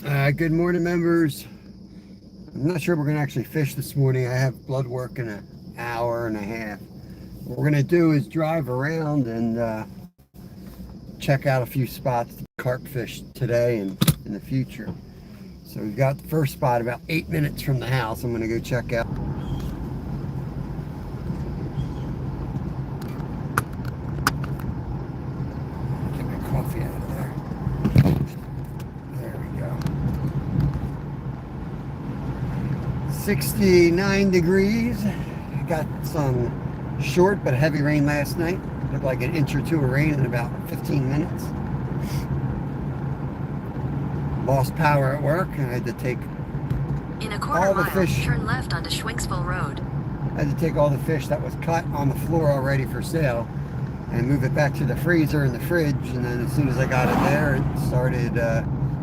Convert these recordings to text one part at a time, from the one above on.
Good morning, members. I'm not sure we're going to actually fish this morning. I have blood work in an hour and a half. What we're going to do is drive around and check out a few spots to carp fish today and in the future. So we've got the first spot about 8 minutes from the house. I'm going to go check out. Get my coffee out of there. There we go. 69 degrees. I got some short but heavy rain last night. Looked like an inch or two of rain in about 15 minutes. Lost power at work and I had to take In a quarter all the mile, fish. turn left onto Schwenksville Road. I had to take all the fish that was cut on the floor already for sale and move it back to the freezer in the fridge. And then as soon as I got it there, it started,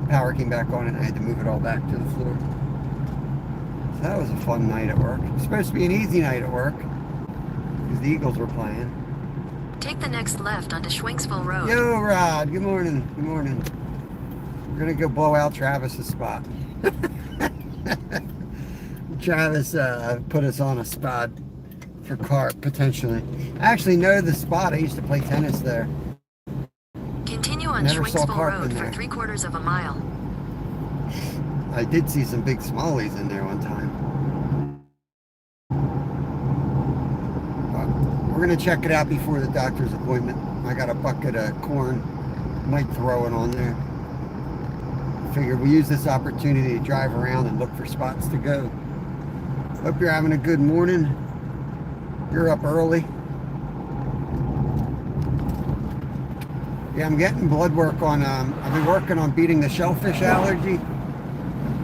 power came back on and I had to move it all back to the floor. So that was a fun night at work. It was supposed to be an easy night at work because the Eagles were playing. Take the next left onto Schwenksville Road. Yo, Rod, good morning. Good morning. We're going to go blow out Travis's spot. Travis put us on a spot for carp, potentially. I actually know the spot. I used to play tennis there. Continue on Never saw Schwenksville carp Road in for there. 3/4 of a mile. I did see some big smallies in there one time. But we're going to check it out before the doctor's appointment. I got a bucket of corn. Might throw it on there. Figured we use this opportunity to drive around and look for spots to go. Hope you're having a good morning. You're up early. Yeah, I'm getting blood work on, I've been working on beating the shellfish allergy.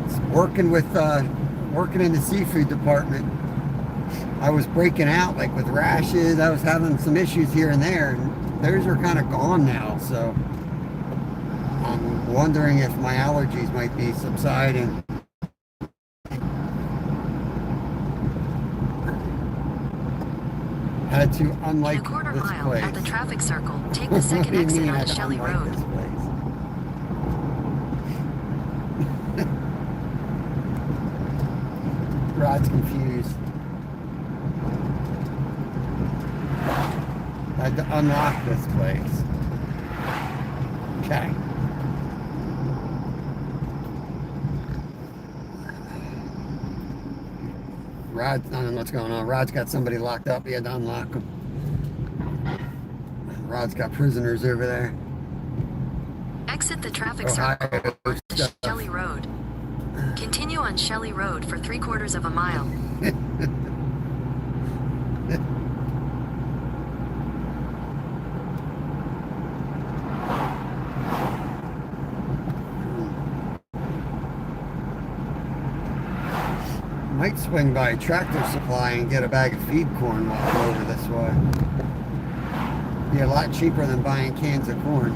It's working in the seafood department. I was breaking out like with rashes. I was having some issues here and there, and those are kind of gone now. So I'm wondering if my allergies might be subsiding. Had to In unlike a quarter this mile, place. at the traffic circle, take the What second do you exit mean I had onto to Shelley unlike Road. this place? Rod's confused. I had to unlock this place. Okay. Rod's, I don't know what's going on. Rod's got somebody locked up. He had to unlock them. Rod's got prisoners over there. Exit the traffic circle Ohio onto stuff. Shelley Road. Continue on Shelley Road for 3/4 of a mile. Might swing by Tractor Supply and get a bag of feed corn while I'm over this way. Be a lot cheaper than buying cans of corn.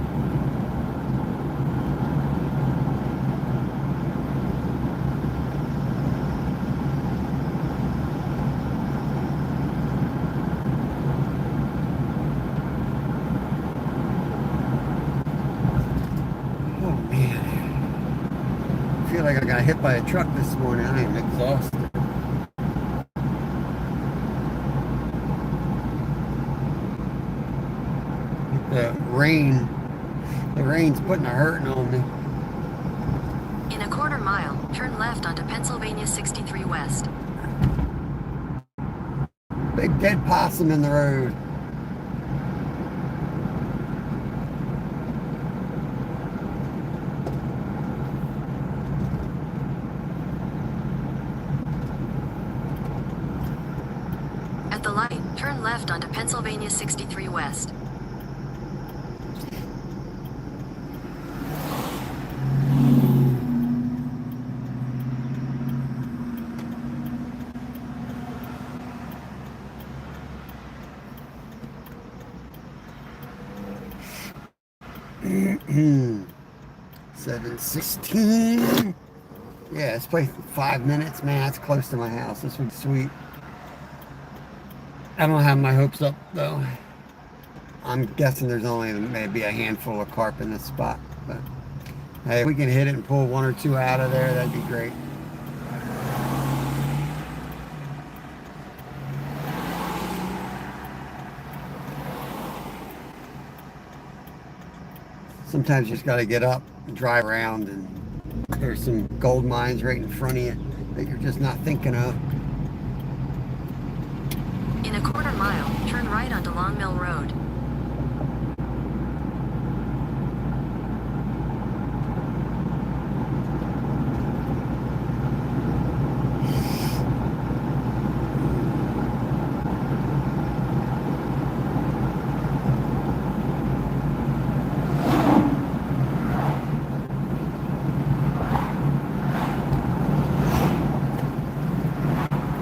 Oh man. I feel like I got hit by a truck this morning. I am exhausted. The rain's putting a hurting on me. In a quarter mile, turn left onto Pennsylvania 63 West. Big dead possum in the road. At the light, turn left onto Pennsylvania 63 West. Hmm. 7:16. Yeah, it's like 5 minutes, man. That's close to my house. This one's sweet. I don't have my hopes up though. I'm guessing there's only maybe a handful of carp in this spot, but Hey, if we can hit it and pull one or two out of there, that'd be great. Sometimes you just got to get up and drive around, and there's some gold mines right in front of you that you're just not thinking of. In a quarter mile, turn right onto Long Mill Road.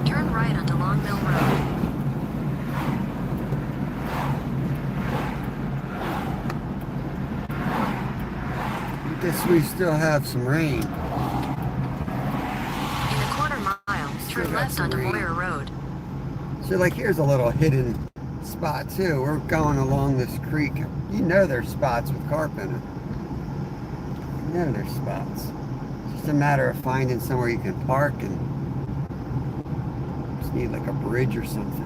Turn right onto Long Mill Road. Guess we still have some rain. In a quarter mile, Still turn got left some onto rain. Moyer Road. So like here's a little hidden spot too. We're going along this creek. You know there's spots with carp in it. You know there's spots. It's just a matter of finding somewhere you can park, and just need like a bridge or something.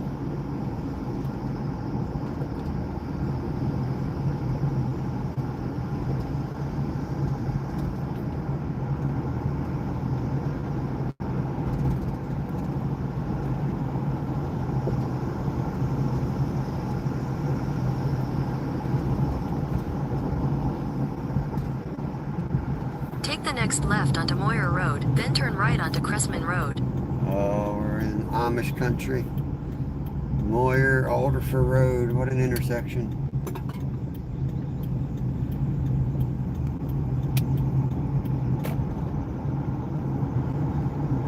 Take the next left onto Moyer Road, then turn right onto Cressman Road. Oh, we're in Amish country. Moyer, Alderfer Road. What an intersection.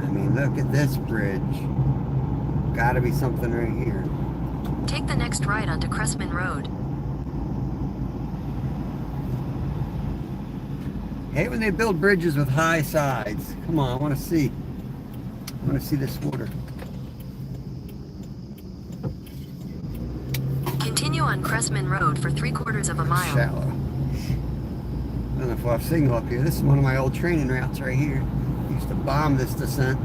I mean, look at this bridge. Gotta be something right here. Take the next right onto Cressman Road. Hate when they build bridges with high sides. Come on, I want to see. I want to see this water. Continue on Cressman Road for 3/4 of a mile. Shallow. I don't know if we'll have signal up here. This is one of my old training routes right here. Used to bomb this descent.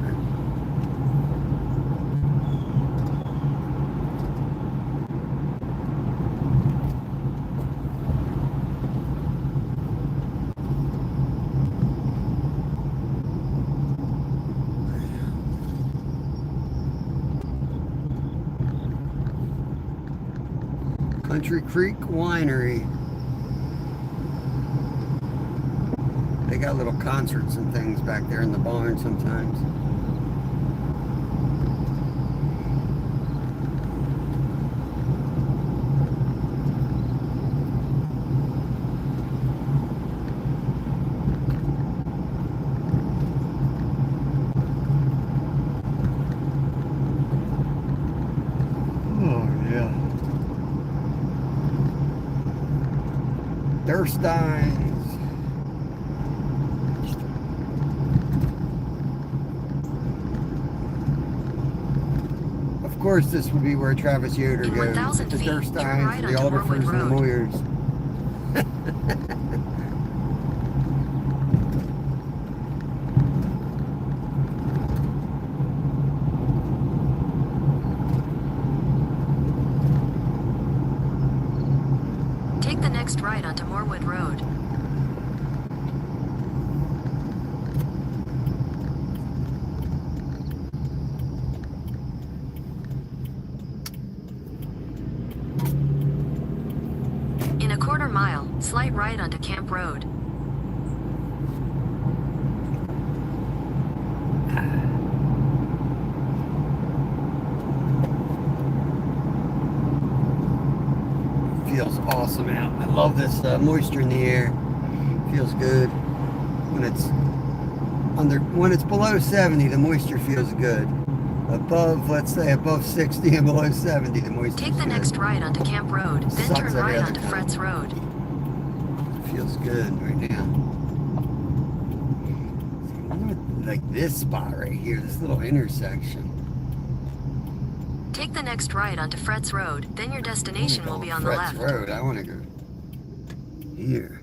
Country Creek Winery. They got little concerts and things back there in the barn sometimes. Oh yeah. Durstein's. Of course, this would be where Travis Yoder In goes. 1,000 The feet, turn Dursteins, right the onto Alderfers, Norwood and the Road. Moyers. Take the next right onto Moorwood Road. In a quarter mile, slight right onto Camp Road. Feels awesome out. I love this moisture in the air. Feels good. When it's below 70, the moisture feels good. Above, let's say above 60 and below 70, the moisture. Take the next right onto Camp Road, then Sucks turn every right other onto time. Fretz Road. Feels good right now. Like this spot right here, this little intersection. Take the next right onto Fretz Road, then your destination will be on the Fretz left. Road. I want to go here.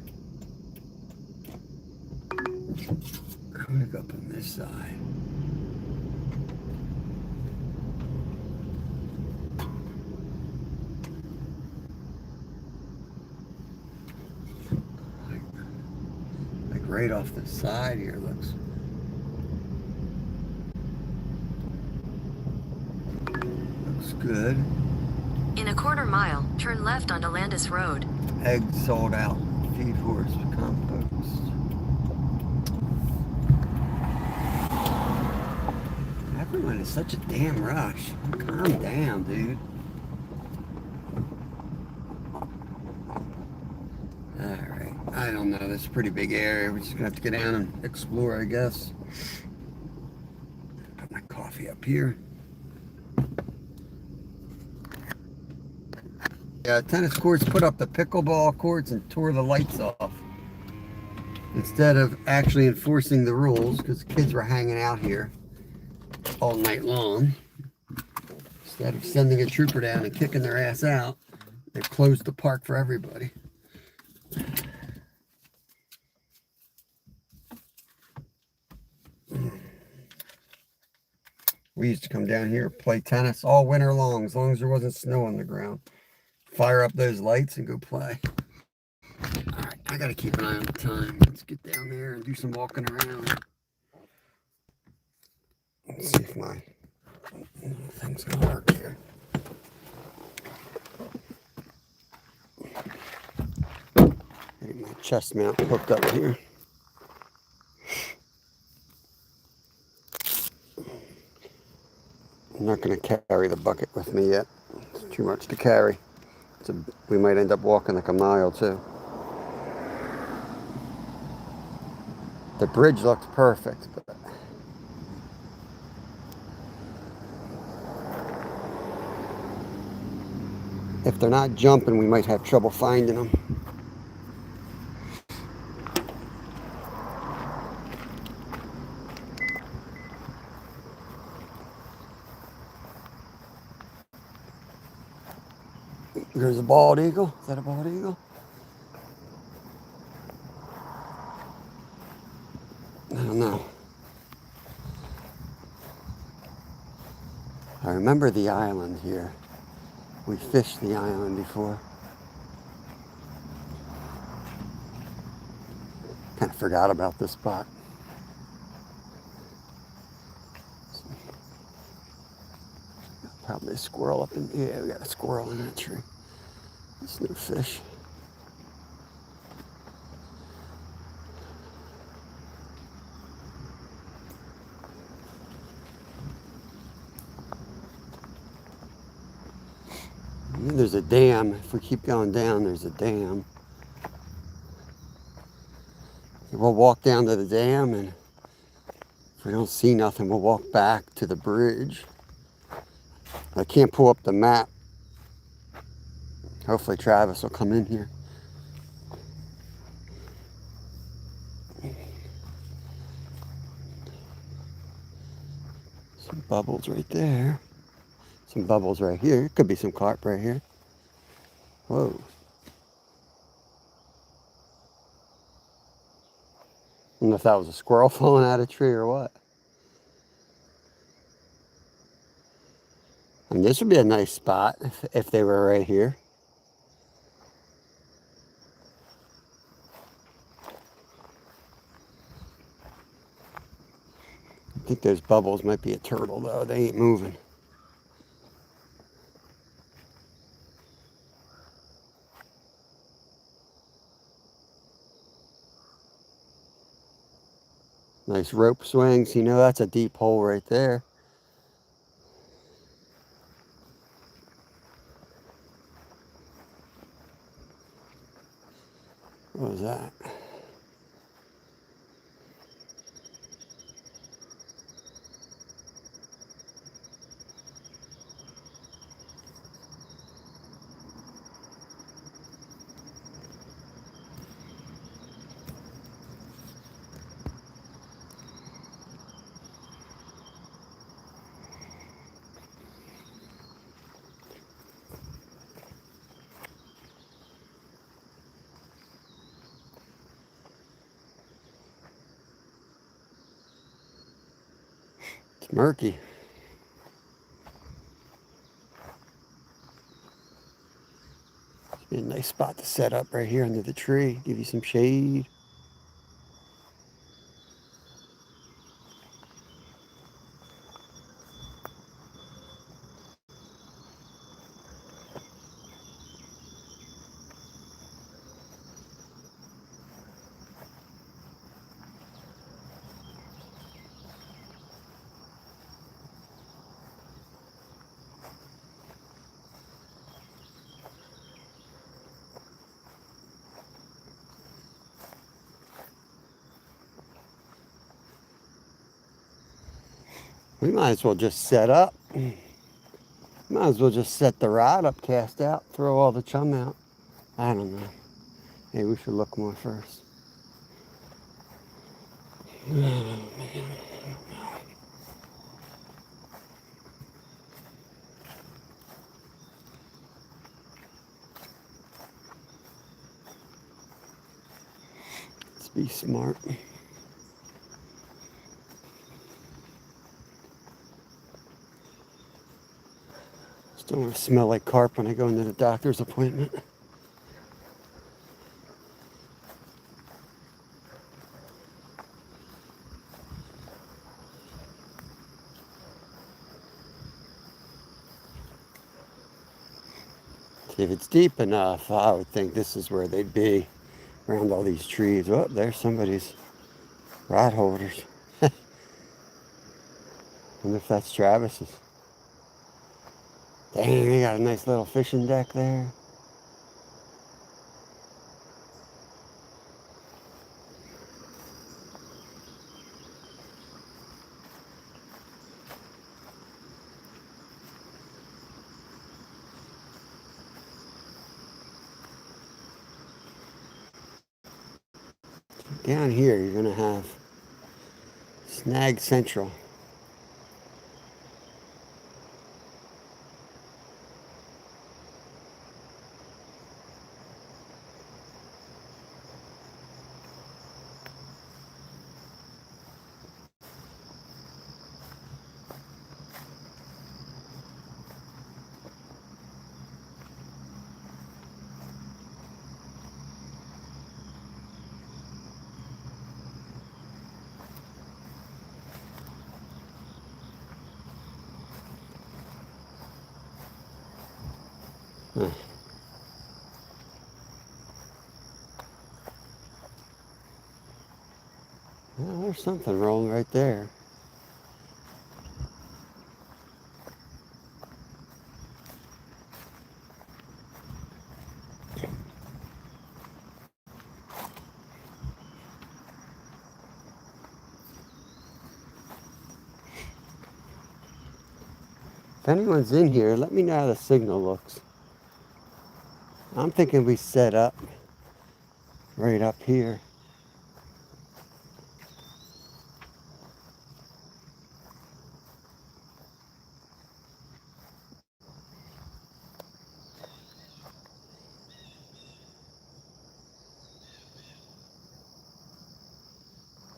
I'm gonna go up on this side. Like right off the side here looks good. In a quarter mile, turn left onto Landis Road. Eggs sold out. Feed horse compost. Everyone is such a damn rush. Calm down, dude. Alright. I don't know. That's a pretty big area. We're just gonna have to get down and explore, I guess. Put my coffee up here. Yeah, tennis courts put up the pickleball courts and tore the lights off. Instead of actually enforcing the rules, because kids were hanging out here all night long. Instead of sending a trooper down and kicking their ass out, they closed the park for everybody. We used to come down here, play tennis all winter long as there wasn't snow on the ground. Fire up those lights and go play. All right, I gotta keep an eye on the time. Let's get down there and do some walking around. Let's see if my thing's gonna work here. Get my chest mount hooked up here. I'm not gonna carry the bucket with me yet. It's too much to carry. We might end up walking like a mile too. The bridge looks perfect, but if they're not jumping, we might have trouble finding them. There's a bald eagle. Is that a bald eagle? I don't know. I remember the island here. We fished the island before. Kind of forgot about this spot. Probably a squirrel up in, yeah, we got a squirrel in that tree. It's no fish. And there's a dam. If we keep going down, there's a dam. We'll walk down to the dam, and if we don't see nothing, we'll walk back to the bridge. I can't pull up the map. Hopefully Travis will come in here. Some bubbles right there. Some bubbles right here. Could be some carp right here. Whoa. I don't know if that was a squirrel falling out of a tree or what. I mean, this would be a nice spot if they were right here. I think those bubbles might be a turtle though. They ain't moving. Nice rope swings. You know, that's a deep hole right there. What was that? Murky. Be a nice spot to set up right here under the tree. Give you some shade. We might as well just set up. Might as well just set the rod up, cast out, throw all the chum out. I don't know. Maybe we should look more first. Let's be smart. Still want to smell like carp when I go into the doctor's appointment. If it's deep enough, I would think this is where they'd be, around all these trees. Oh, there's somebody's rod holders. Wonder if that's Travis's. Dang, they got a nice little fishing deck there. Down here, you're going to have Snag Central. Huh. Well, there's something rolling right there. If anyone's in here, let me know how the signal looks. I'm thinking we set up right up here.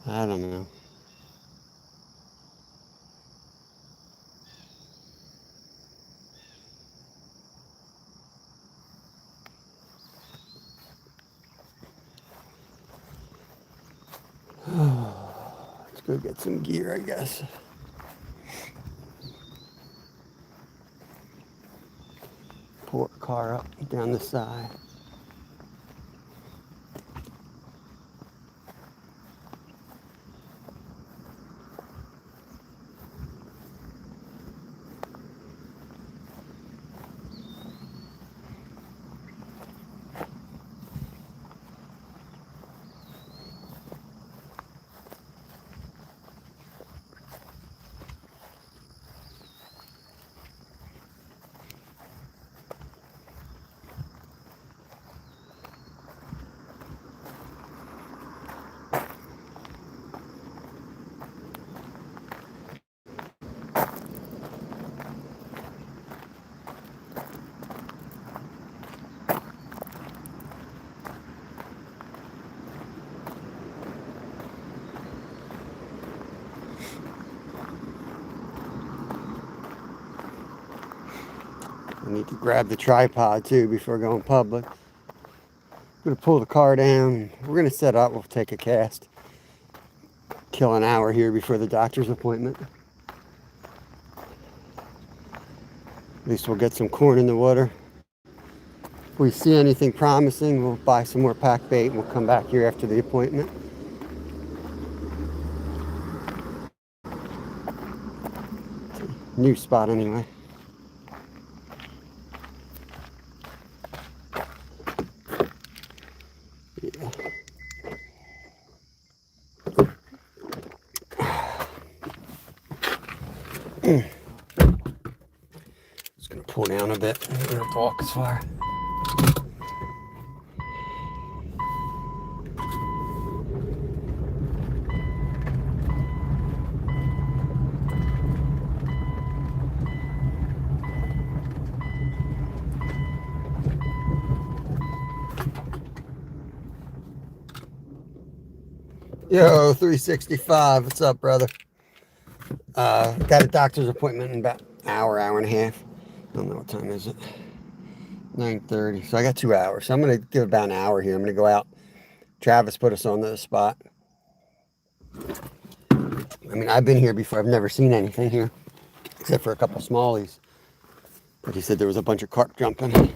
I don't know. Let's go get some gear, I guess. Port car up down the side. I need to grab the tripod too before going public. I'm gonna pull the car down. We're gonna set up. We'll take a cast. Kill an hour here before the doctor's appointment. At least we'll get some corn in the water. If we see anything promising, we'll buy some more pack bait and we'll come back here after the appointment. New spot anyway. Yeah. Just gonna pull down a bit. I'm gonna walk as far. Yo, 365. What's up, brother? Got a doctor's appointment in about an hour, hour and a half. I don't know what time is it. 9:30. So I got 2 hours. So I'm gonna give about an hour here. I'm gonna go out. Travis put us on the spot. I mean, I've been here before. I've never seen anything here, except for a couple smallies. But he said there was a bunch of carp jumping.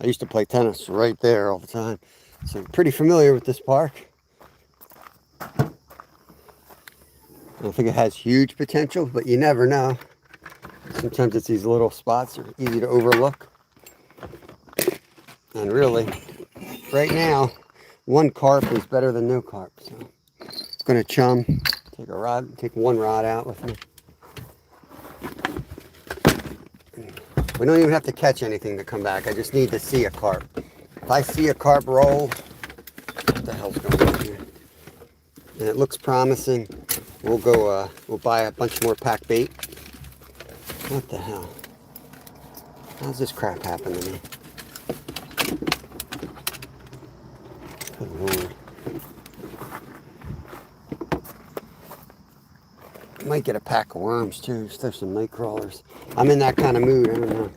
I used to play tennis right there all the time. So I'm pretty familiar with this park. I don't think it has huge potential, but you never know. Sometimes it's these little spots are easy to overlook. And really, right now, one carp is better than no carp. So I'm gonna chum, take one rod out with me. We don't even have to catch anything to come back. I just need to see a carp. If I see a carp roll, what the hell's going on here? And it looks promising. We'll go, we'll buy a bunch more pack bait. What the hell? How's this crap happen to me? Good Lord. I might get a pack of worms too. Just throw some night crawlers. I'm in that kind of mood. I don't know.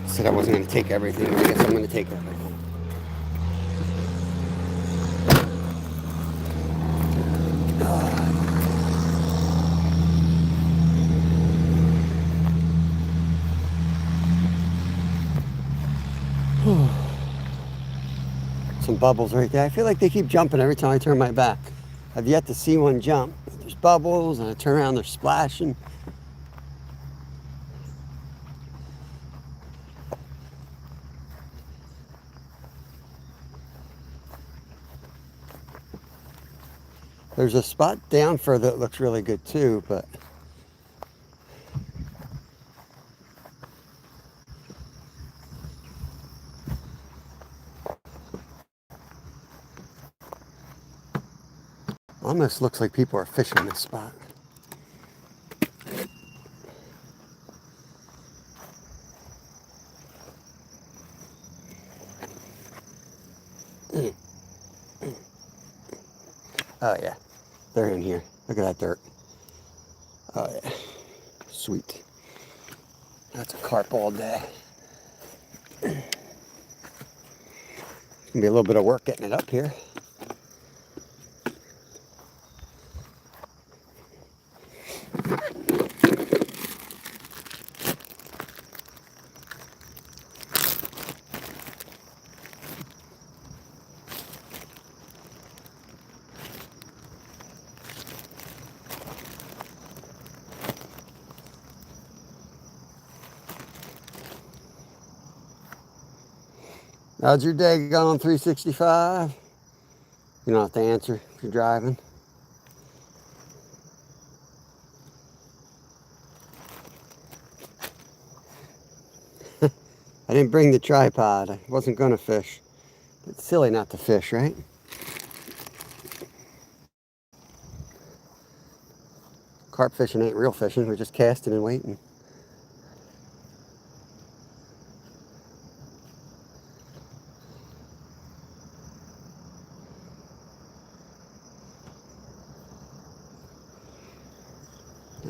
Said I wasn't going to take everything, but I guess I'm going to take everything. Some bubbles right there. I feel like they keep jumping every time I turn my back. I've yet to see one jump. There's bubbles, and I turn around, they're splashing. There's a spot down further that looks really good too, but almost looks like people are fishing this spot. Oh yeah, they're in here. Look at that dirt. Oh yeah, sweet. That's a carp all day. Gonna be a little bit of work getting it up here. How's your day going, 365? You don't have to answer if you're driving. I didn't bring the tripod. I wasn't going to fish. It's silly not to fish, right? Carp fishing ain't real fishing. We're just casting and waiting.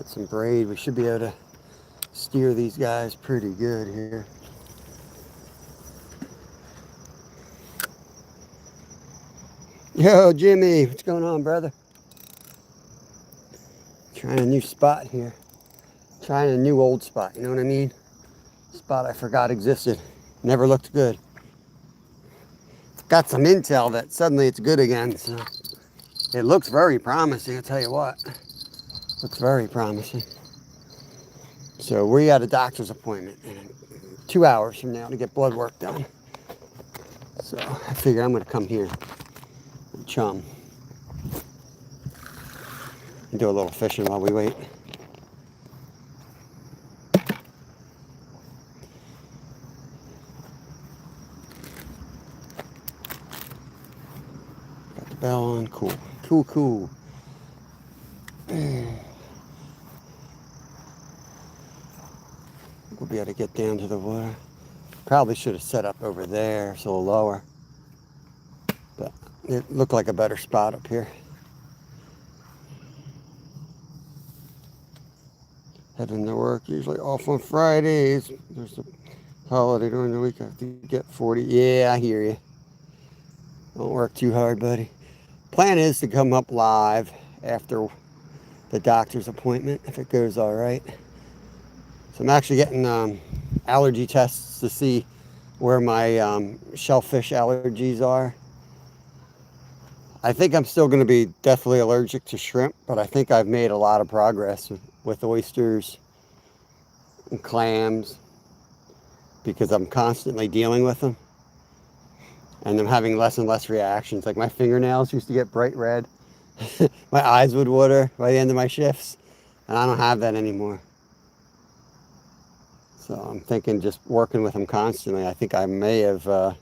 Get some braid. We should be able to steer these guys pretty good here. Yo, Jimmy, what's going on, brother? Trying a new spot here. Trying a new old spot, you know what I mean? Spot I forgot existed. Never looked good. Got some intel that suddenly it's good again, so it looks very promising, I'll tell you what. Looks very promising. So we got a doctor's appointment in 2 hours from now to get blood work done. So I figure I'm gonna come here and chum and do a little fishing while we wait. Got the bell on, cool, cool, cool. We'll be able to get down to the water. Probably should have set up over there, so lower. But it looked like a better spot up here. Heading to work, usually off on Fridays. There's a holiday during the week. I have to get 40. Yeah, I hear you. Don't work too hard, buddy. Plan is to come up live after the doctor's appointment, if it goes all right. So I'm actually getting allergy tests to see where my shellfish allergies are. I think I'm still going to be deathly allergic to shrimp, but I think I've made a lot of progress with oysters and clams because I'm constantly dealing with them. And I'm having less and less reactions. Like my fingernails used to get bright red. My eyes would water by the end of my shifts. And I don't have that anymore. So I'm thinking just working with them constantly. I think I may have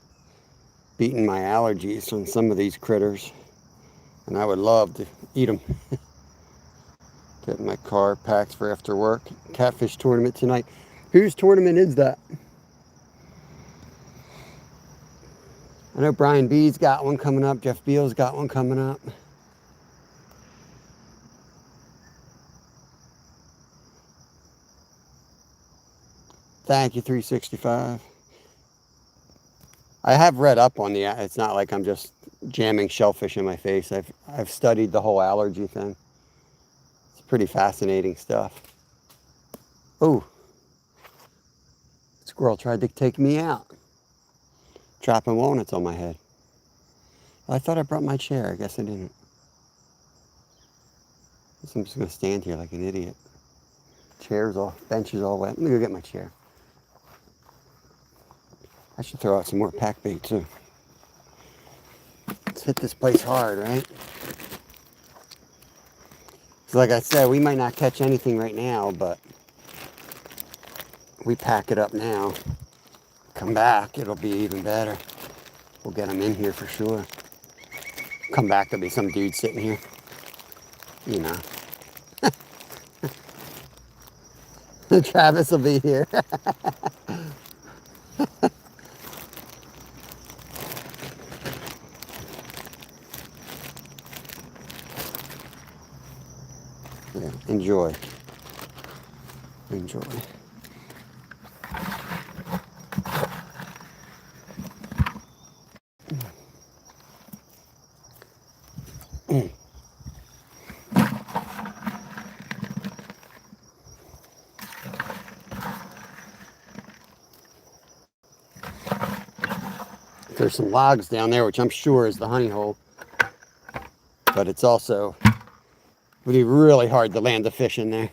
beaten my allergies on some of these critters. And I would love to eat them. Getting my car packed for after work. Catfish tournament tonight. Whose tournament is that? I know Brian B's got one coming up. Jeff Beal's got one coming up. Thank you, 365. I have read up on the, it's not like I'm just jamming shellfish in my face. I've studied the whole allergy thing. It's pretty fascinating stuff. Oh, squirrel tried to take me out. Dropping walnuts on my head. I thought I brought my chair. I guess I didn't. Guess I'm just going to stand here like an idiot. Chairs all, benches all wet. Let me go get my chair. I should throw out some more pack bait too. Let's hit this place hard, right? So like I said, we might not catch anything right now, but we pack it up now. Come back, it'll be even better. We'll get them in here for sure. Come back, there'll be some dude sitting here. You know. Travis will be here. Yeah, enjoy. Enjoy. There's some logs down there, which I'm sure is the honey hole. But it's also, would be really hard to land a fish in there.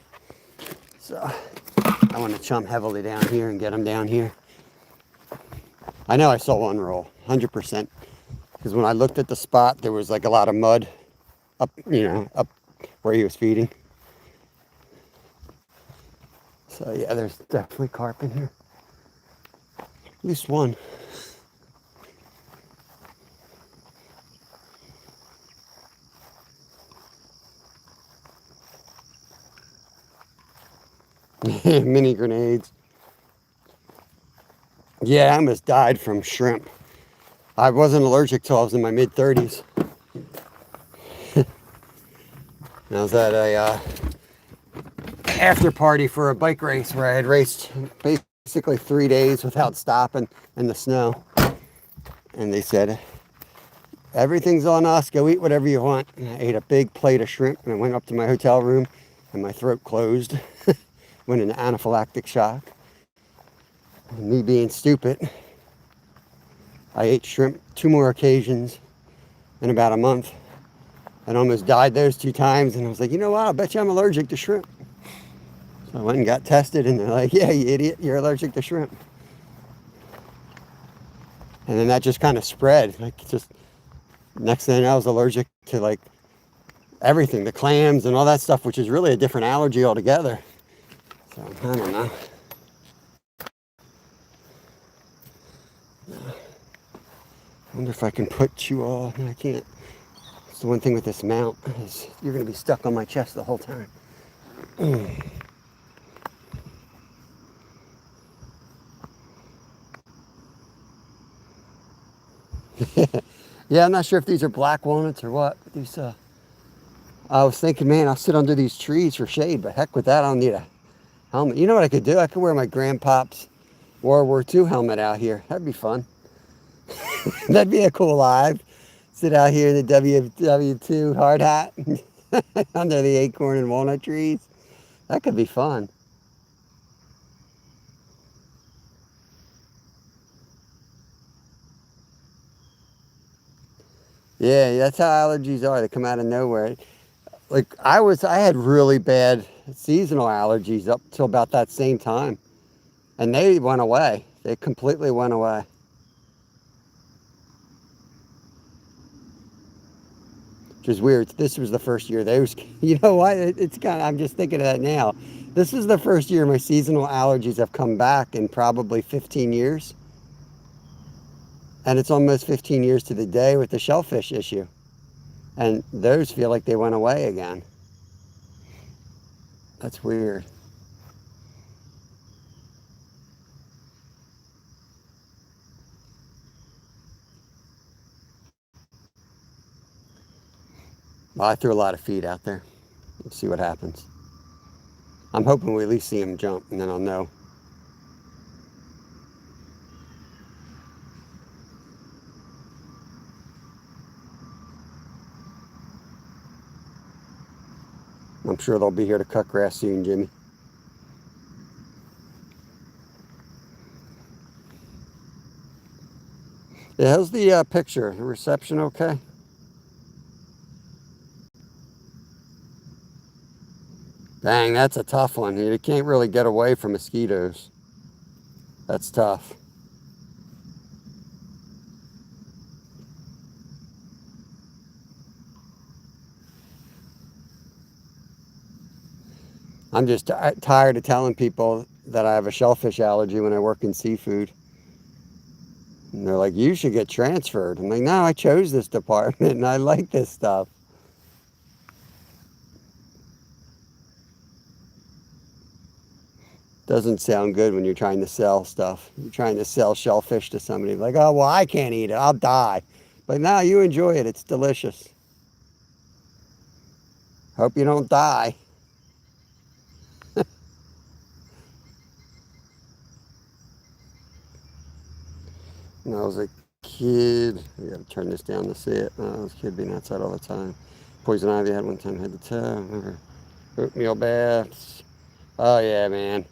So I want to chum heavily down here and get them down here. I know I saw one roll, 100%. Because when I looked at the spot, there was like a lot of mud up, you know, up where he was feeding. So yeah, there's definitely carp in here. At least one. Mini grenades. Yeah, I almost died from shrimp. I wasn't allergic till I was in my mid-30s. I was at a after party for a bike race where I had raced basically 3 days without stopping in the snow. And they said, everything's on us, go eat whatever you want. And I ate a big plate of shrimp and I went up to my hotel room and my throat closed. Went into anaphylactic shock. And me being stupid, I ate shrimp 2 more occasions in about a month and almost died those 2 times. And I was like, you know what, I'll bet you I'm allergic to shrimp. So I went and got tested and they're like, yeah, you idiot, you're allergic to shrimp. And then that just kind of spread. Like, just next thing I was allergic to like everything, the clams and all that stuff, which is really a different allergy altogether. So I don't know. I wonder if I can put you all. No, I can't. It's the one thing with this mount is you're going to be stuck on my chest the whole time. Yeah, I'm not sure if these are black walnuts or what. But these, I was thinking, man, I'll sit under these trees for shade, but heck with that, I don't need a helmet. You know what I could do? I could wear my grandpop's World War II helmet out here. That'd be fun. That'd be a cool live. Sit out here in the WW2 hard hat under the acorn and walnut trees. That could be fun. Yeah, that's how allergies are. They come out of nowhere. Like I had really bad seasonal allergies up till about that same time. And they went away. They completely went away. Which is weird. This was the first year they was, you know what? It's kind of, I'm just thinking of that now. This is the first year my seasonal allergies have come back in probably 15 years. And it's almost 15 years to the day with the shellfish issue. And those feel like they went away again. That's weird. Well, I threw a lot of feed out there. Let's see what happens. I'm hoping we at least see him jump, and then I'll know. I'm sure they'll be here to cut grass soon, Jimmy. Yeah, how's the picture? The reception okay? Dang, that's a tough one. You can't really get away from mosquitoes. That's tough. I'm just tired of telling people that I have a shellfish allergy when I work in seafood. And they're like, you should get transferred. I'm like, no, I chose this department and I like this stuff. Doesn't sound good when you're trying to sell stuff. You're trying to sell shellfish to somebody. Like, oh, well, I can't eat it. I'll die. But no, you enjoy it. It's delicious. Hope you don't die. When I was a kid, I gotta turn this down to see it. I was a kid being outside all the time. Poison ivy had one time head to toe. Remember oatmeal baths. Oh yeah, man.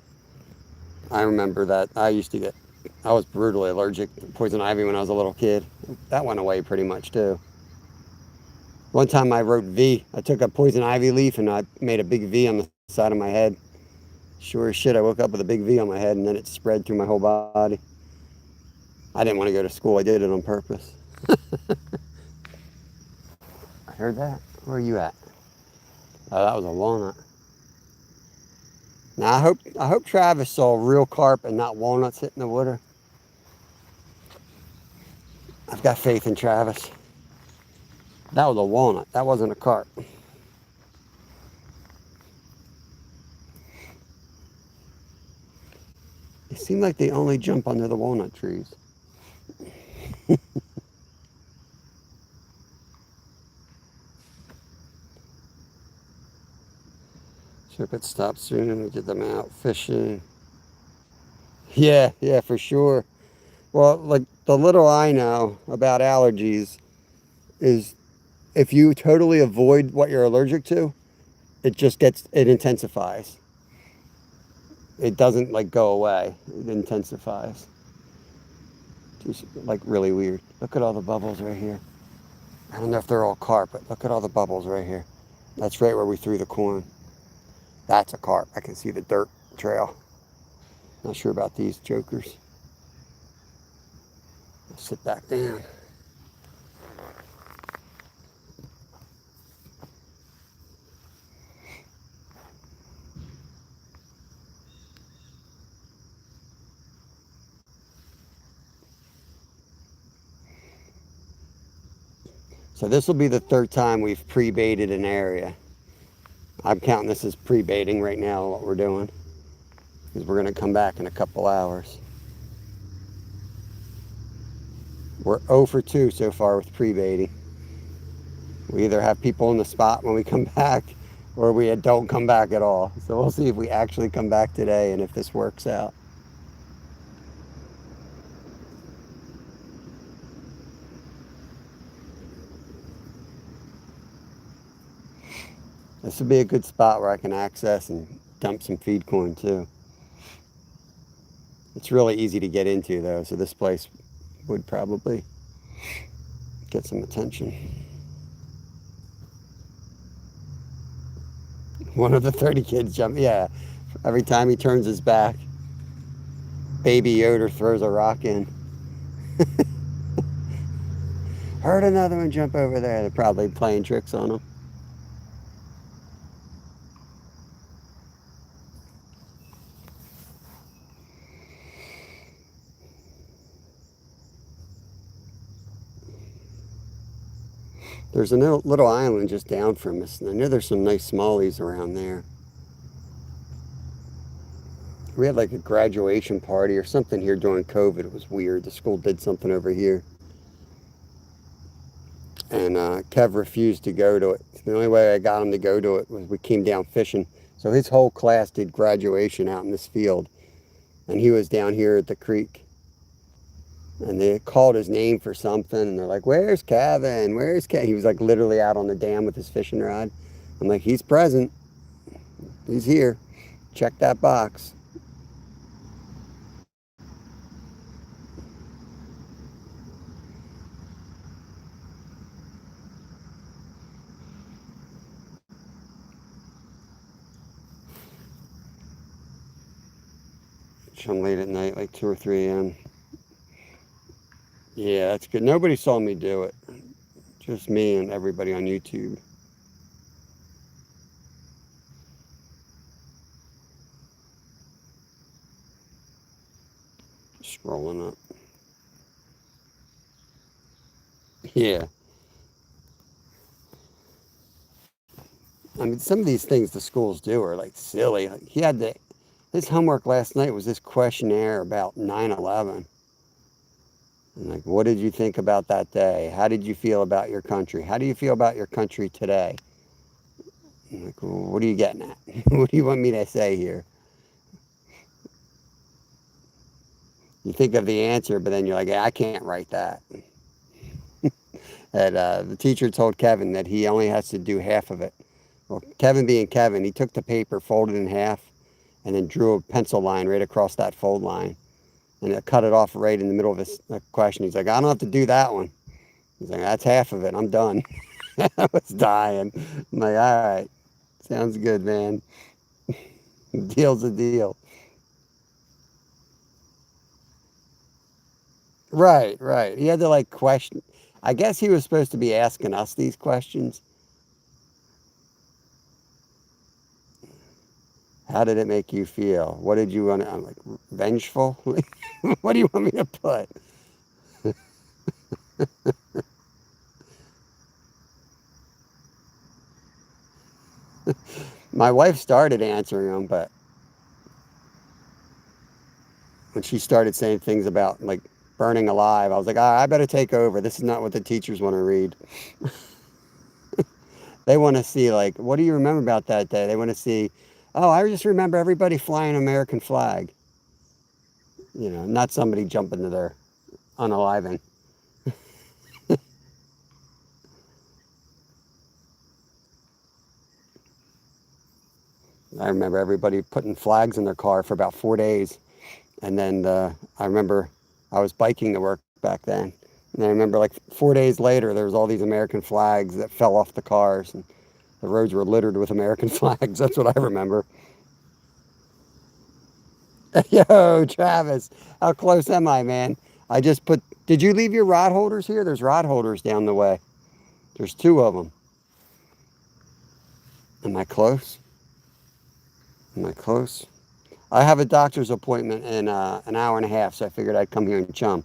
I remember that. I was brutally allergic to poison ivy when I was a little kid. That went away pretty much too. One time I wrote V. I took a poison ivy leaf and I made a big V on the side of my head. Sure as shit, I woke up with a big V on my head and then it spread through my whole body. I didn't want to go to school. I did it on purpose. I heard that. Where are you at? Oh, that was a walnut. Now I hope Travis saw real carp and not walnuts hitting the water. I've got faith in Travis. That was a walnut. That wasn't a carp. It seemed like they only jump under the walnut trees. So if it stops soon, we get them out fishing. Yeah, for sure. Well, like the little I know about allergies is if you totally avoid what you're allergic to, it intensifies. It doesn't like go away. It intensifies. Just like really weird. Look at all the bubbles right here. I don't know if they're all carp, but look at all the bubbles right here. That's right where we threw the corn. That's a carp. I can see the dirt trail. Not sure about these jokers. I'll sit back down. So this will be the third time we've pre-baited an area. I'm counting this as pre-baiting right now, what we're doing. Because we're going to come back in a couple hours. We're 0 for 2 so far with pre-baiting. We either have people in the spot when we come back, or we don't come back at all. So we'll see if we actually come back today and if this works out. This would be a good spot where I can access and dump some feed corn too. It's really easy to get into though, so this place would probably get some attention. One of the 30 kids jump, yeah. Every time he turns his back, Baby Yoder throws a rock in. Heard another one jump over there. They're probably playing tricks on him. There's a little island just down from us, and I know there's some nice smallies around there. We had like a graduation party or something here during COVID. It was weird. The school did something over here. And Kev refused to go to it. The only way I got him to go to it was we came down fishing. So his whole class did graduation out in this field. And he was down here at the creek. And they called his name for something. And they're like, where's Kevin? Where's Kevin? He was like literally out on the dam with his fishing rod. I'm like, he's present. He's here. Check that box. I'm late at night, like 2 or 3 a.m. Yeah, that's good. Nobody saw me do it. Just me and everybody on YouTube. Scrolling up. Yeah. I mean, some of these things the schools do are like silly. Like his homework last night was this questionnaire about 9/11. And like, what did you think about that day? How did you feel about your country? How do you feel about your country today? I'm like, well, what are you getting at? What do you want me to say here? You think of the answer, but then you're like, I can't write that. And the teacher told Kevin that he only has to do half of it. Well, Kevin being Kevin, he took the paper, folded in half, and then drew a pencil line right across that fold line. And it cut it off right in the middle of his question. He's like, I don't have to do that one. He's like, that's half of it. I'm done. I was dying. I'm like, all right. Sounds good, man. Deal's a deal. Right. He had to like question. I guess he was supposed to be asking us these questions. How did it make you feel? What did you want to, I'm like, vengeful? What do you want me to put? My wife started answering them, but when she started saying things about like burning alive, I was like, I better take over. This is not what the teachers want to read. They want to see like, what do you remember about that day? They want to see, Oh, I just remember everybody flying an American flag. You know, not somebody jumping to their unaliving. I remember everybody putting flags in their car for about 4 days. And then I remember I was biking to work back then. And I remember like 4 days later, there was all these American flags that fell off the cars. And the roads were littered with American flags. That's what I remember. Yo, Travis, how close am I, man? I just put, did you leave your rod holders here? There's rod holders down the way. There's two of them. Am I close? Am I close? I have a doctor's appointment in an hour and a half, so I figured I'd come here and chum.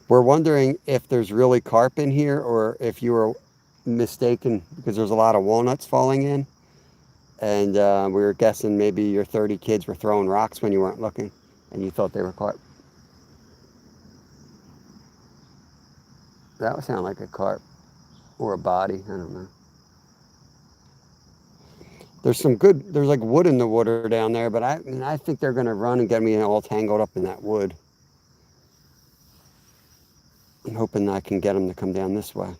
We're wondering if there's really carp in here or if you were mistaken because there's a lot of walnuts falling in. And we were guessing maybe your 30 kids were throwing rocks when you weren't looking and you thought they were carp. That would sound like a carp or a body. I don't know. There's like wood in the water down there, but I think they're going to run and get me all tangled up in that wood. I'm hoping I can get them to come down this way.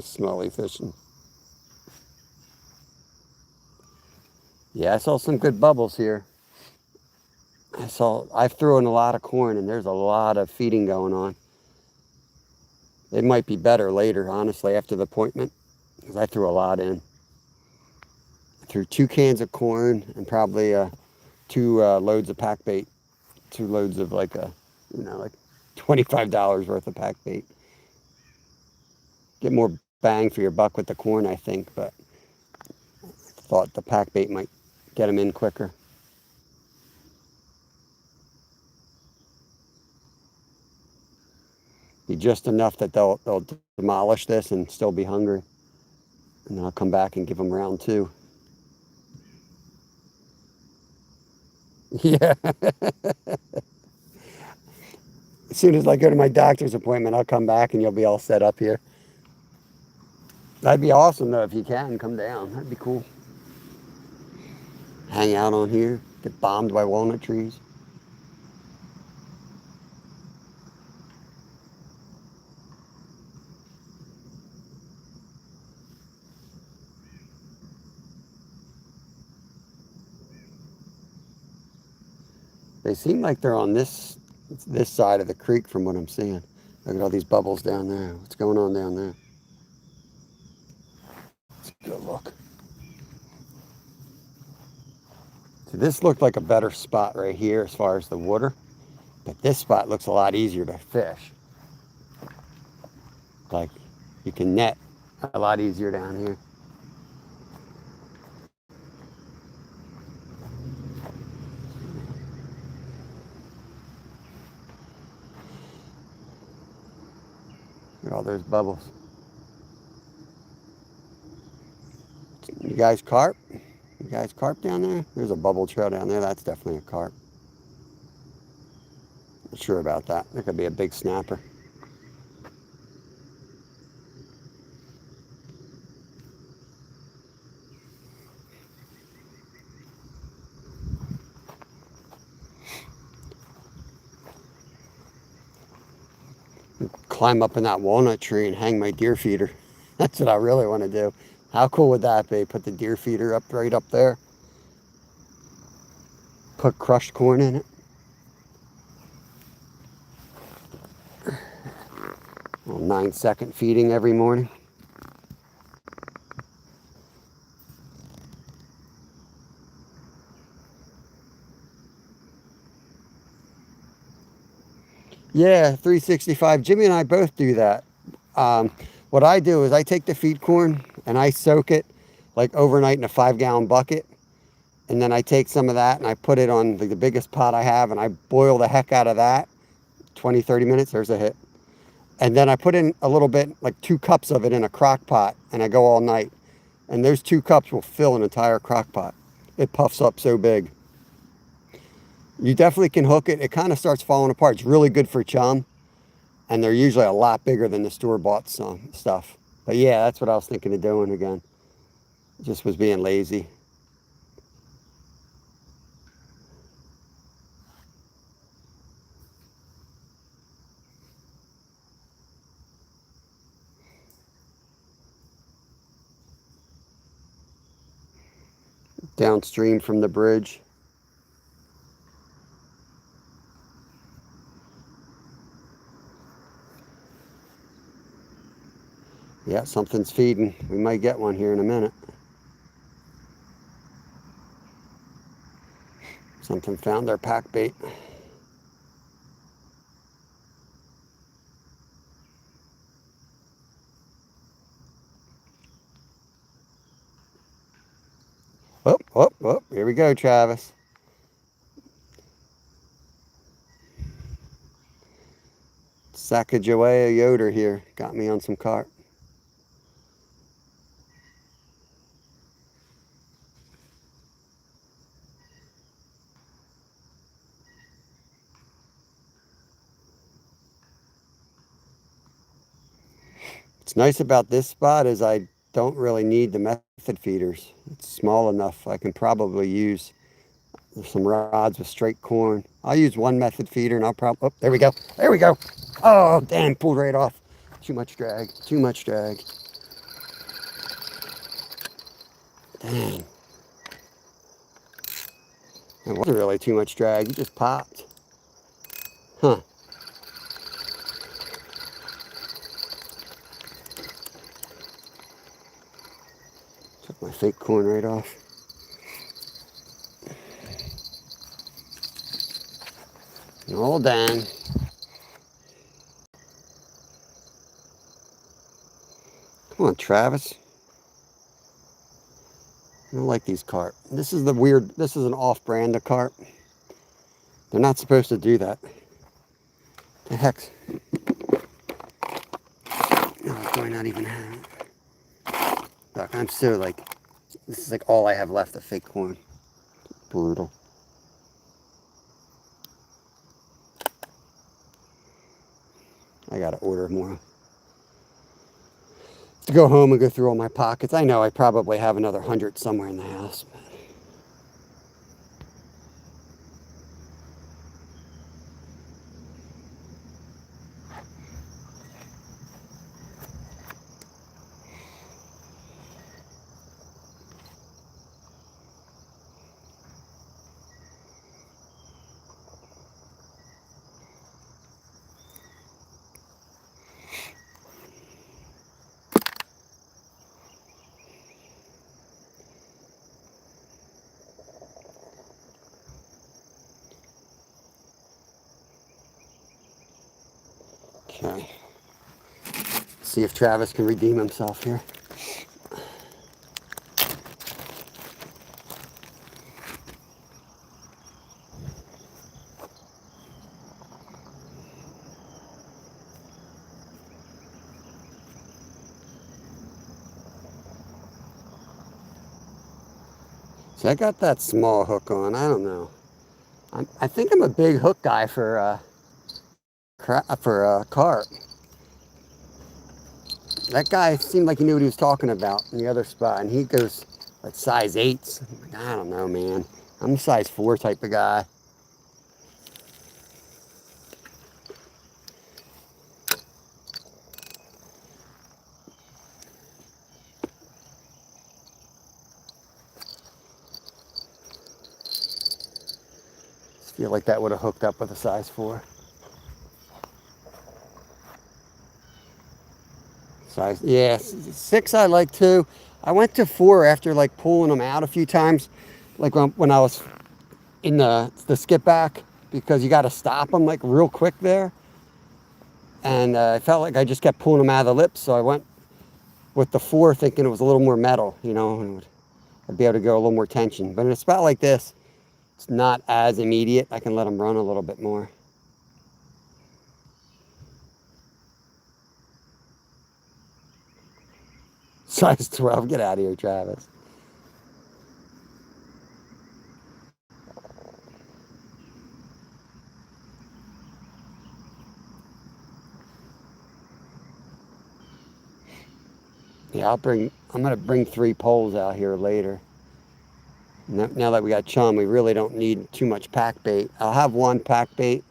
Smelly fishing. Yeah, I saw some good bubbles here. I threw in a lot of corn and there's a lot of feeding going on. It might be better later, honestly, after the appointment, because I threw a lot in. I threw 2 cans of corn and probably 2 loads of pack bait. 2 loads of like $25 worth of pack bait. Get more bang for your buck with the corn, I think, but I thought the pack bait might get them in quicker. Be just enough that they'll demolish this and still be hungry. And then I'll come back and give them round 2. Yeah. As soon as I go to my doctor's appointment, I'll come back and you'll be all set up here. That'd be awesome, though, if you can come down. That'd be cool. Hang out on here, get bombed by walnut trees. They seem like they're on this side of the creek from what I'm seeing. Look at all these bubbles down there. What's going on down there? Let's go look. So this looked like a better spot right here as far as the water, but this spot looks a lot easier to fish. Like you can net a lot easier down here. Look at all those bubbles. You guys carp? You guys carp down there? There's a bubble trail down there. That's definitely a carp. Not sure about that. There could be a big snapper. Climb up in that walnut tree and hang my deer feeder. That's what I really want to do. How cool would that be? Put the deer feeder up right up there. Put crushed corn in it. Well, 9-second feeding every morning. Yeah, 365. Jimmy and I both do that. What I do is I take the feed corn and I soak it like overnight in a 5-gallon bucket. And then I take some of that and I put it on the biggest pot I have and I boil the heck out of that. 20, 30 minutes, there's a hit. And then I put in a little bit, like 2 cups of it in a crock pot and I go all night. And those 2 cups will fill an entire crock pot. It puffs up so big. You definitely can hook it. It kind of starts falling apart. It's really good for chum, and they're usually a lot bigger than the store-bought stuff. But yeah, that's what I was thinking of doing again. Just was being lazy. Downstream from the bridge. Yeah, something's feeding. We might get one here in a minute. Something found their pack bait. Oh, oh, oh, here we go, Travis. Sacagawea Yoder here. Got me on some carp. What's nice about this spot is I don't really need the method feeders. It's small enough. I can probably use some rods with straight corn. I'll use one method feeder and I'll probably, oh, there we go. There we go. Oh, damn, pulled right off. Too much drag, too much drag. Dang. It wasn't really too much drag. He just popped. Huh. Took my fake corn right off. Oh, dang. Come on, Travis. I don't like these carp. This is an off-brand of carp. They're not supposed to do that. The heck? No, do I not even have it? Look, I'm so like, this is like all I have left of fake corn. Brutal. I gotta order more. To go home and go through all my pockets. I know I probably have another 100 somewhere in the house. Okay. See if Travis can redeem himself here. So I got that small hook on. I don't know. I think I'm a big hook guy for carp. That guy seemed like he knew what he was talking about in the other spot, and he goes like size 8s. Like, I don't know, man. I'm a size 4 type of guy. I feel like that would have hooked up with a size 4. Size, yeah, 6 I like too. I went to 4 after like pulling them out a few times, like when I was in the skip back, because you got to stop them like real quick there. And I felt like I just kept pulling them out of the lips, so I went with the 4 thinking it was a little more metal, you know, and I'd be able to go a little more tension. But in a spot like this, it's not as immediate. I can let them run a little bit more. Size 12, get out of here, Travis. Yeah, I'm gonna bring 3 poles out here later. Now that we got chum, we really don't need too much pack bait. I'll have one pack bait,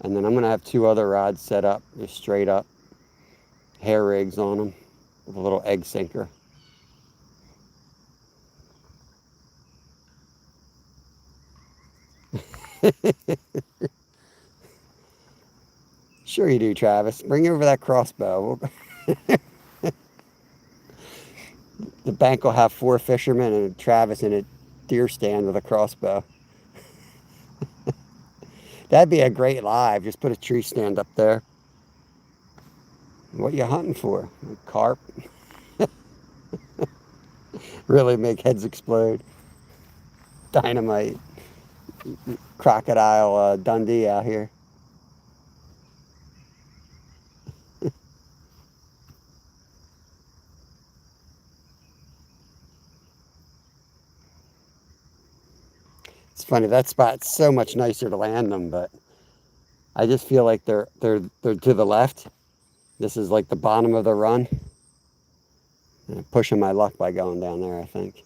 and then I'm gonna have 2 other rods set up, just straight up hair rigs on them with a little egg sinker. Sure you do, Travis. Bring over that crossbow. The bank will have 4 fishermen and Travis in a deer stand with a crossbow. That'd be a great live. Just put a tree stand up there. What you hunting for? Carp? Really make heads explode. Dynamite. Crocodile Dundee out here. It's funny, that spot's so much nicer to land them, but I just feel like they're to the left. This is like the bottom of the run. And I'm pushing my luck by going down there, I think.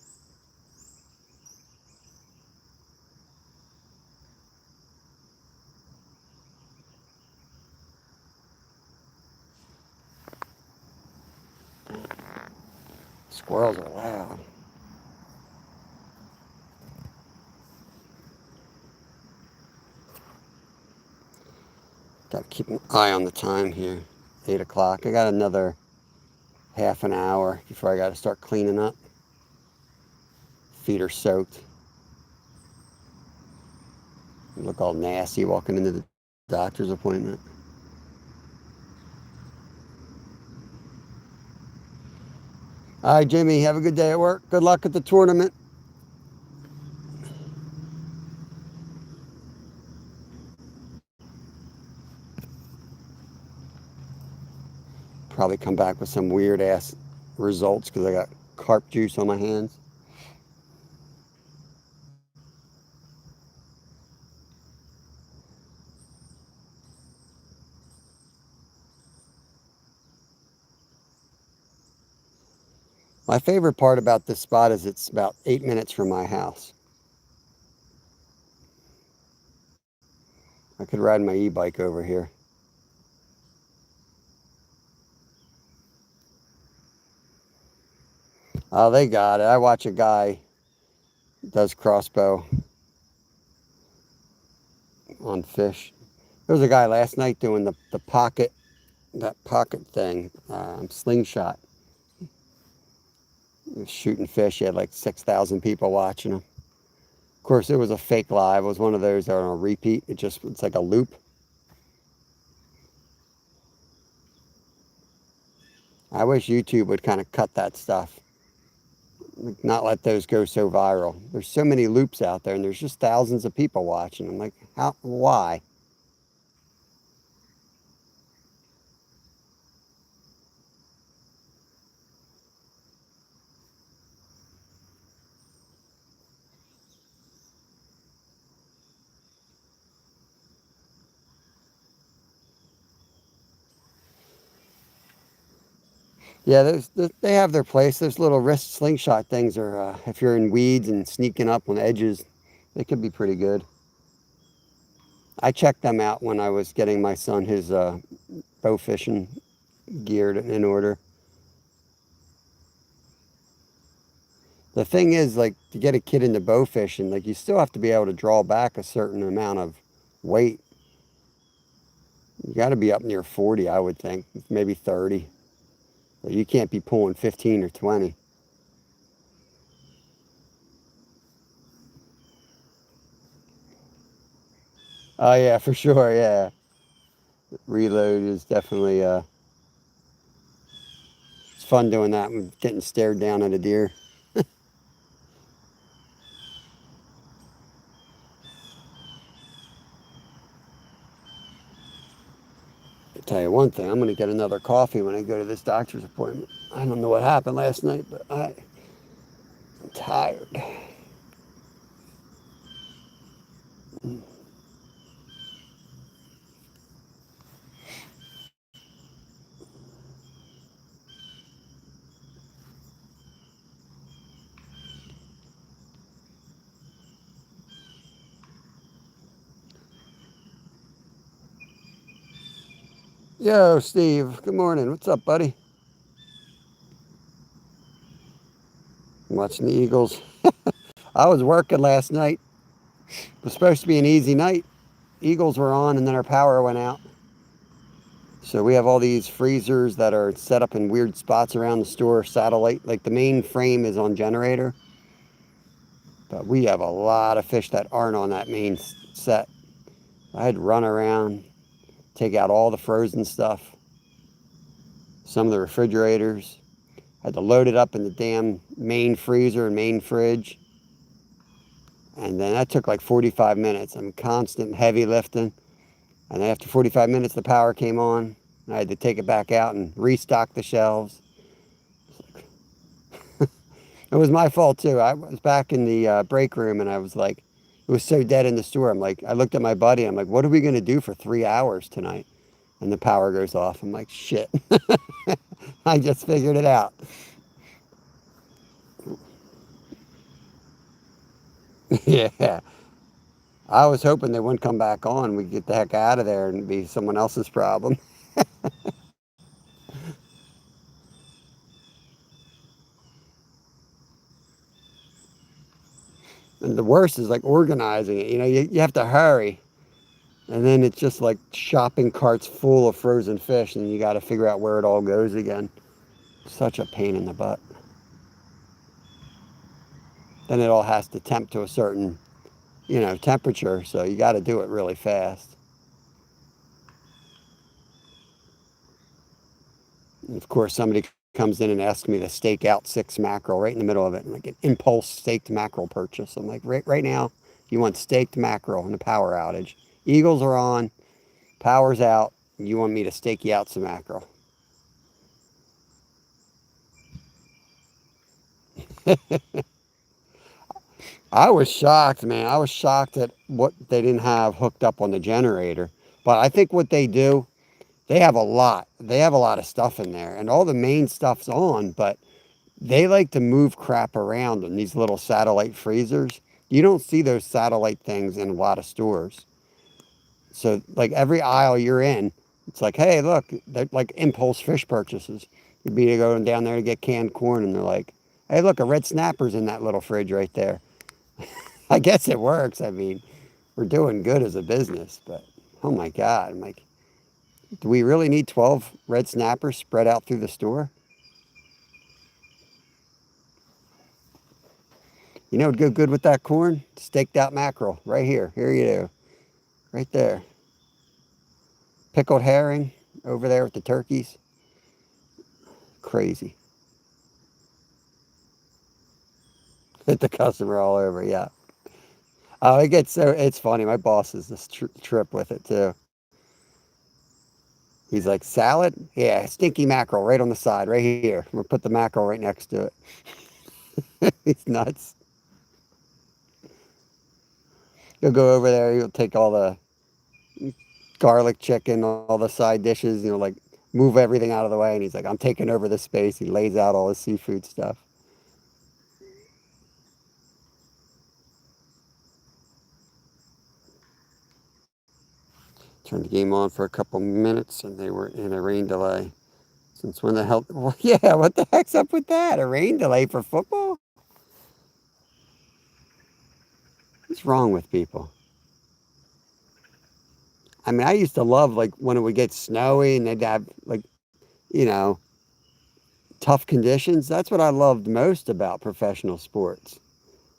Squirrels are loud. Gotta keep an eye on the time here. 8 o'clock. I got another half an hour before I gotta start cleaning up. Feet are soaked. You look all nasty walking into the doctor's appointment. All right, Jimmy, have a good day at work. Good luck at the tournament. Probably come back with some weird ass results because I got carp juice on my hands. My favorite part about this spot is it's about 8 minutes from my house. I could ride my e-bike over here. Oh, they got it. I watch a guy does crossbow on fish. There was a guy last night doing the pocket, that pocket thing, slingshot. He was shooting fish. He had like 6,000 people watching him. Of course, it was a fake live. It was one of those that are on a repeat. It's like a loop. I wish YouTube would kind of cut that stuff. Not let those go so viral. There's so many loops out there and there's just thousands of people watching. I'm like, why? Yeah, they have their place. Those little wrist slingshot things are, if you're in weeds and sneaking up on edges, they could be pretty good. I checked them out when I was getting my son his bow fishing gear in order. The thing is, like, to get a kid into bow fishing, like, you still have to be able to draw back a certain amount of weight. You got to be up near 40, I would think, maybe 30. But you can't be pulling 15 or 20. Oh yeah, for sure. Yeah, reload is definitely it's fun doing that and getting stared down at a deer. I'll tell you one thing, I'm gonna get another coffee when I go to this doctor's appointment. I don't know what happened last night, but I'm tired. Yo, Steve. Good morning. What's up, buddy? I'm watching the Eagles. I was working last night. It was supposed to be an easy night. Eagles were on, and then our power went out. So we have all these freezers that are set up in weird spots around the store, satellite. Like the main frame is on generator, but we have a lot of fish that aren't on that main set. I had to run around, take out all the frozen stuff, some of the refrigerators. I had to load it up in the damn main freezer and main fridge. And then that took like 45 minutes. I'm constant heavy lifting. And then after 45 minutes, the power came on. I had to take it back out and restock the shelves. It was my fault too. I was back in the break room and I was like, it was so dead in the store. I'm like, I looked at my buddy. I'm like, what are we going to do for 3 hours tonight? And the power goes off. I'm like, shit. I just figured it out. Yeah. I was hoping they wouldn't come back on. We'd get the heck out of there and it'd be someone else's problem. And the worst is like organizing it. You have to hurry. And then it's just like shopping carts full of frozen fish, and you got to figure out where it all goes again. Such a pain in the butt. Then it all has to temp to a certain, temperature, so you got to do it really fast. And of course, somebody comes in and asks me to stake out 6 mackerel right in the middle of it, like an impulse staked mackerel purchase. I'm like, right now, you want staked mackerel in a power outage. Eagles are on, power's out, you want me to stake you out some mackerel. I was shocked, man. I was shocked at what they didn't have hooked up on the generator. But I think what they do, they have a lot. They have a lot of stuff in there, and all the main stuff's on, but they like to move crap around in these little satellite freezers. You don't see those satellite things in a lot of stores. So, like every aisle you're in, it's like, hey, look, they're like impulse fish purchases. You'd be going down there to get canned corn, and they're like, hey, look, a red snapper's in that little fridge right there. I guess it works. I mean, we're doing good as a business, but oh my God, I'm like, do we really need 12 red snappers spread out through the store? You know, it'd go good with that corn? Staked out mackerel right here. Here you go. Right there. Pickled herring over there with the turkeys. Crazy. Hit the customer all over. Yeah. Oh, it's funny. My boss is this trip with it too. He's like, salad? Yeah, stinky mackerel right on the side, right here. We'll put the mackerel right next to it. He's nuts. He'll go over there. He'll take all the garlic chicken, all the side dishes, like move everything out of the way. And he's like, I'm taking over this space. He lays out all his seafood stuff. Turned the game on for a couple minutes and they were in a rain delay. Since when the hell? Well, yeah, what the heck's up with that? A rain delay for football? What's wrong with people? I mean, I used to love like when it would get snowy and they'd have like, you know, tough conditions. That's what I loved most about professional sports.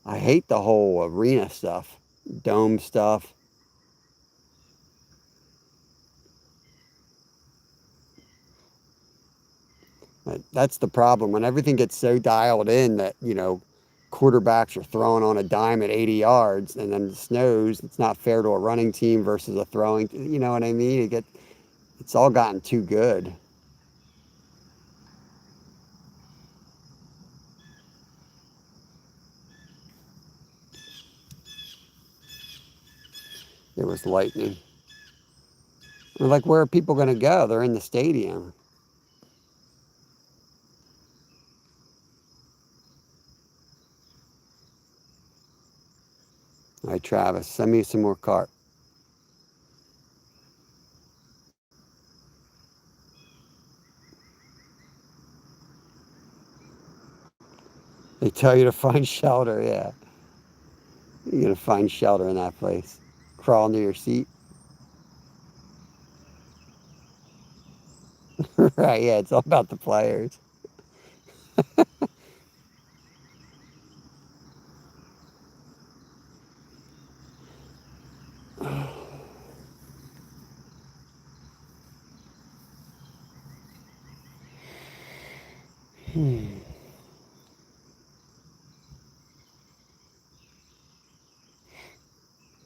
I hate the whole arena stuff, dome stuff. That's the problem. When everything gets so dialed in that, quarterbacks are throwing on a dime at 80 yards and then it snows, it's not fair to a running team versus a throwing, you know what I mean? It's all gotten too good. It was lightning. We're like, where are people going to go? They're in the stadium. All right, Travis, send me some more carp. They tell you to find shelter, yeah. You're gonna find shelter in that place. Crawl into your seat. Right, yeah, it's all about the players.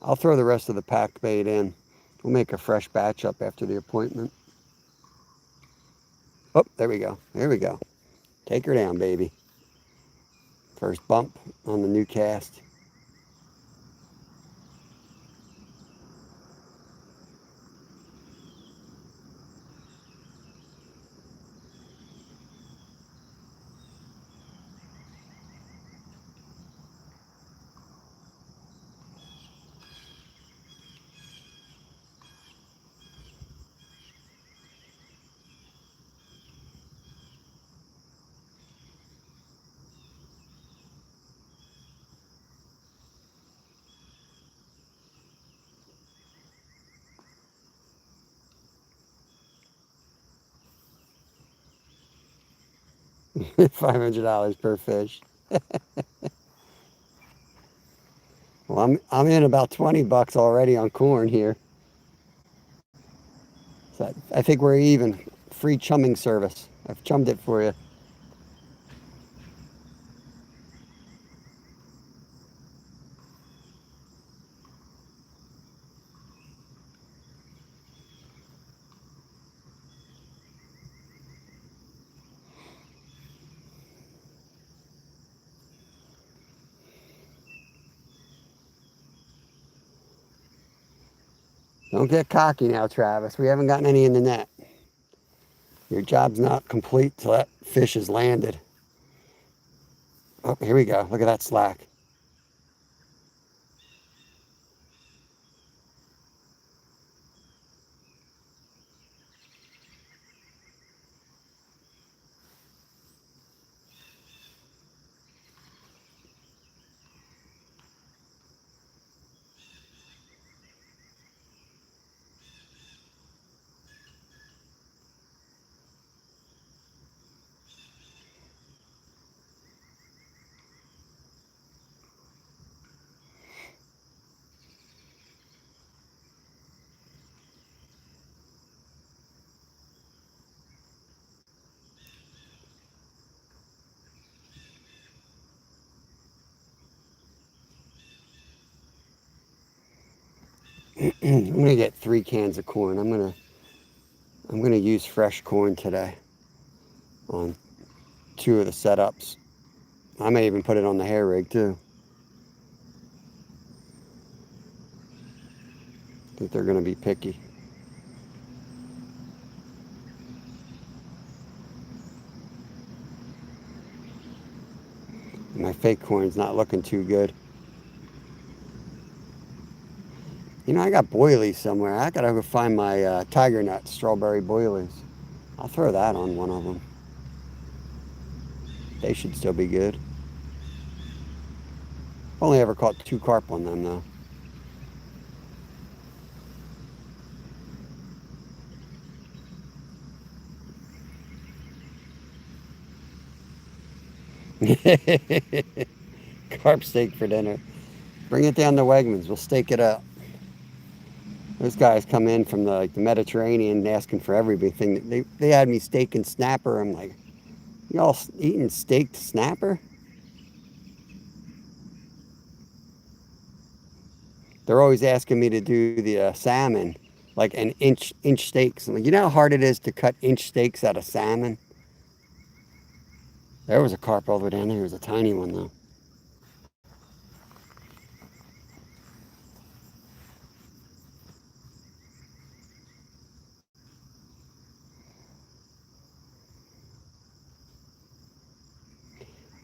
I'll throw the rest of the pack bait in. We'll make a fresh batch up after the appointment. Oh, there we go. There we go. Take her down, baby. First bump on the new cast. $500 per fish. Well, I'm in about 20 bucks already on corn here. So I think we're even. Free chumming service. I've chummed it for you. Don't get cocky now, Travis. We haven't gotten any in the net. Your job's not complete till that fish is landed. Oh, here we go. Look at that slack. I'm gonna get 3 cans of corn. I'm gonna use fresh corn today on 2 of the setups. I may even put it on the hair rig too. I think they're gonna be picky. My fake corn's not looking too good. You know, I got boilies somewhere. I gotta go find my tiger nut strawberry boilies. I'll throw that on one of them. They should still be good. Only ever caught 2 carp on them though. Carp steak for dinner. Bring it down to Wegmans. We'll steak it up. Those guys come in from the Mediterranean asking for everything. They had me steaking snapper. I'm like, y'all eating steaked snapper? They're always asking me to do the salmon, like an inch steaks. I'm like, you know how hard it is to cut inch steaks out of salmon? There was a carp all the way down there. It was a tiny one though.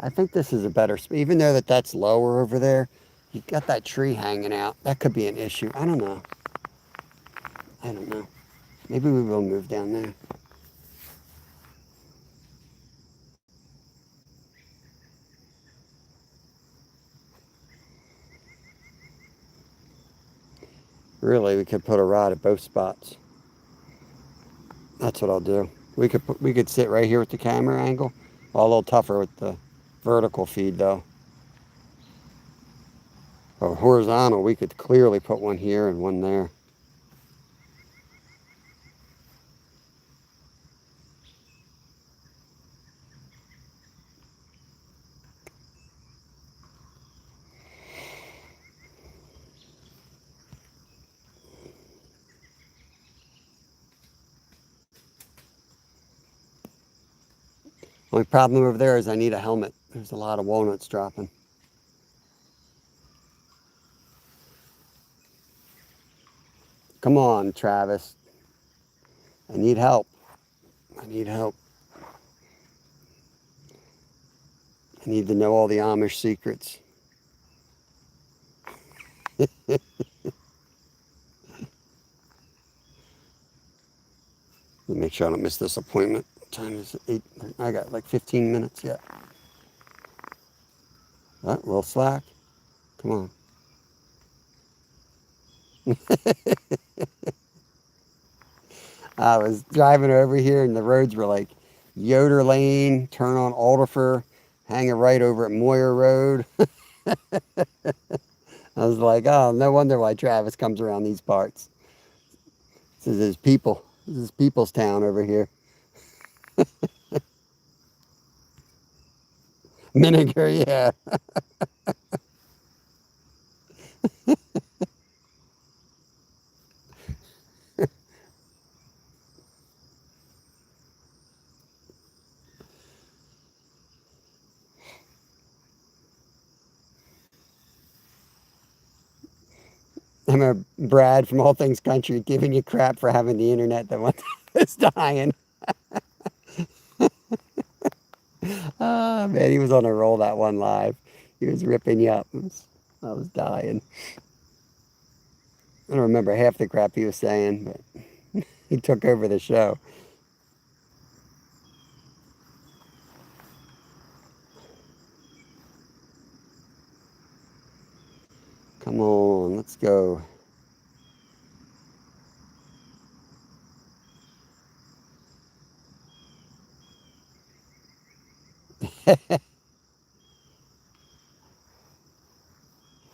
I think this is a better spot. Even though that's lower over there, you got that tree hanging out. That could be an issue. I don't know. I don't know. Maybe we will move down there. Really, we could put a rod at both spots. That's what I'll do. We could sit right here with the camera angle. A little tougher with the vertical feed though. Or horizontal, we could clearly put one here and one there. Only problem over there is I need a helmet. There's a lot of walnuts dropping. Come on, Travis. I need help. I need help. I need to know all the Amish secrets. Let me make sure I don't miss this appointment. What time is it? 8. I got like 15 minutes yet. A little slack. Come on. I was driving over here and the roads were like Yoder Lane, turn on Alderfer, hanging right over at Moyer Road. I was like, oh, no wonder why Travis comes around these parts. This is his people. This is people's town over here. Miniger, yeah. I remember Brad from All Things Country giving you crap for having the internet that one was dying. Oh, man, he was on a roll that one live. He was ripping you up. I was dying. I don't remember half the crap he was saying, but he took over the show. Come on, let's go.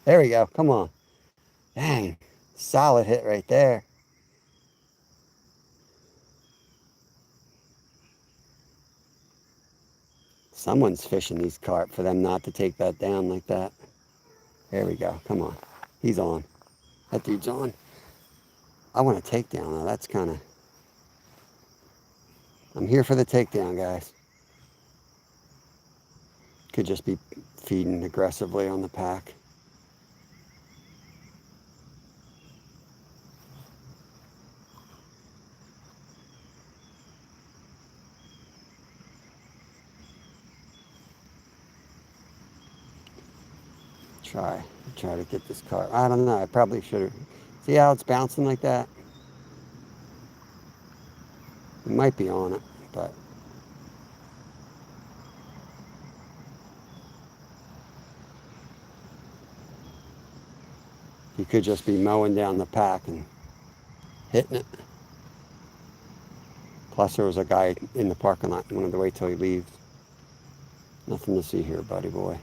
There we go. Come on. Dang. Solid hit right there. Someone's fishing these carp for them not to take that down like that. There we go. Come on. He's on. That dude's on. I want a takedown though. That's kind of... I'm here for the takedown, guys. Could just be feeding aggressively on the pack. Try to get this carp. I don't know. I probably should have. See how it's bouncing like that? It might be on it, but you could just be mowing down the pack and hitting it. Plus, there was a guy in the parking lot. Wanted to wait till he leaves. Nothing to see here, buddy boy.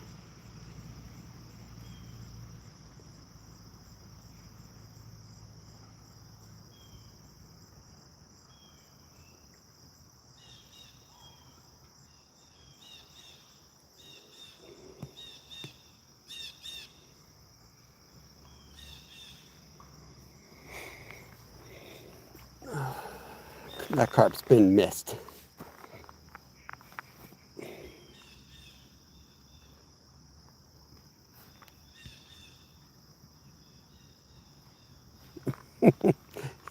That carp's been missed.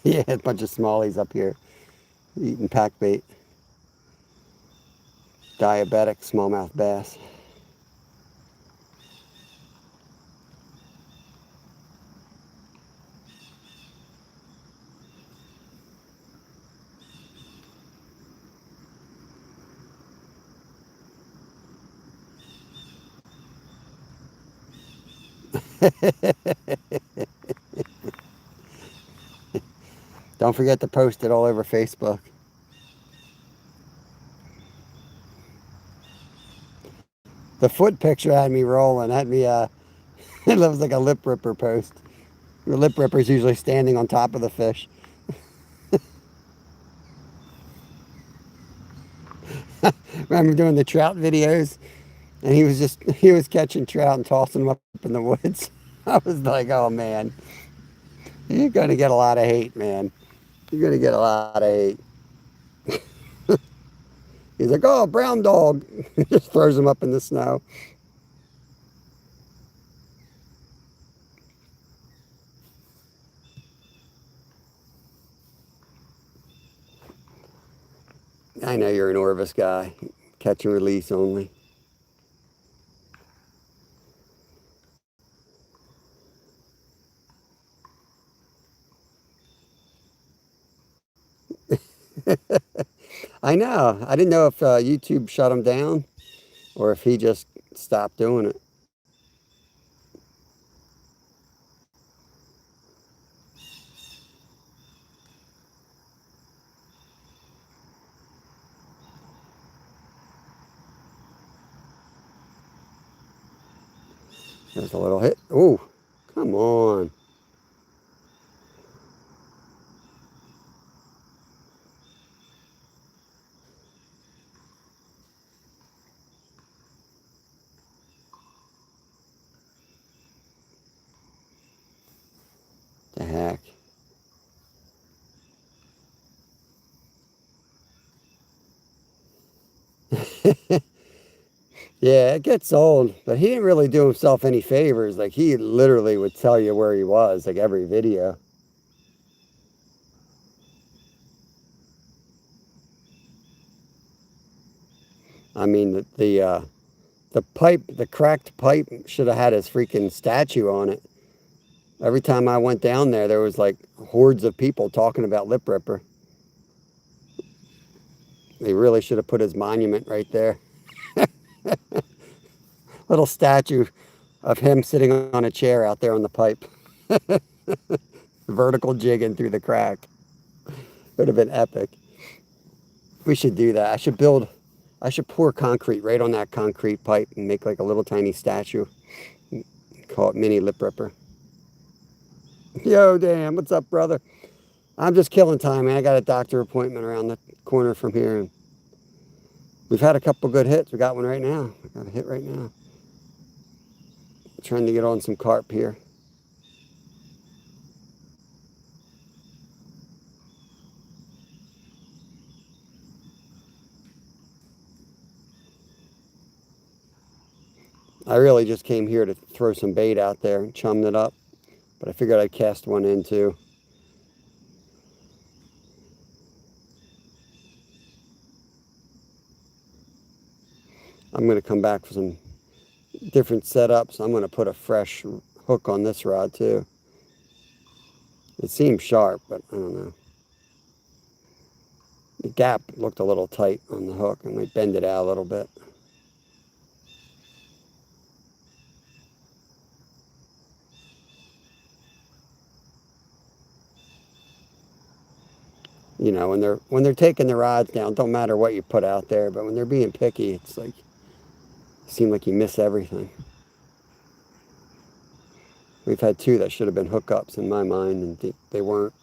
Yeah, a bunch of smallies up here eating pack bait. Diabetic smallmouth bass. Don't forget to post it all over Facebook. The foot picture had me rolling. Had me, it looks like a lip ripper post. The lip ripper is usually standing on top of the fish. Remember doing the trout videos? And he was catching trout and tossing them up in the woods. I was like, oh man, you're going to get a lot of hate, man. You're going to get a lot of hate. He's like, oh, brown dog. Just throws him up in the snow. I know you're an Orvis guy. Catch and release only. I know. I didn't know if YouTube shut him down or if he just stopped doing it. There's a little hit. Oh, come on. The heck. Yeah, it gets old, but he didn't really do himself any favors. Like, he literally would tell you where he was, like, every video. I mean, the pipe, the cracked pipe should have had his freaking statue on it. Every time I went down there, there was, like, hordes of people talking about Lip Ripper. They really should have put his monument right there. Little statue of him sitting on a chair out there on the pipe. Vertical jigging through the crack. Would have been epic. We should do that. I should pour concrete right on that concrete pipe and make like a little tiny statue. Call it Mini Lip Ripper. Yo, damn, what's up, brother? I'm just killing time, man. I got a doctor appointment around the corner from here. And we've had a couple good hits. We got one right now. I got a hit right now. Trying to get on some carp here. I really just came here to throw some bait out there and chummed it up. But I figured I'd cast one in too. I'm going to come back for some different setups. I'm going to put a fresh hook on this rod too. It seems sharp, but I don't know. The gap looked a little tight on the hook, and I bend it out a little bit. You know, when they're taking the rods down, don't matter what you put out there, but when they're being picky, it's like, it seems like you miss everything. We've had two that should have been hookups in my mind, and they weren't.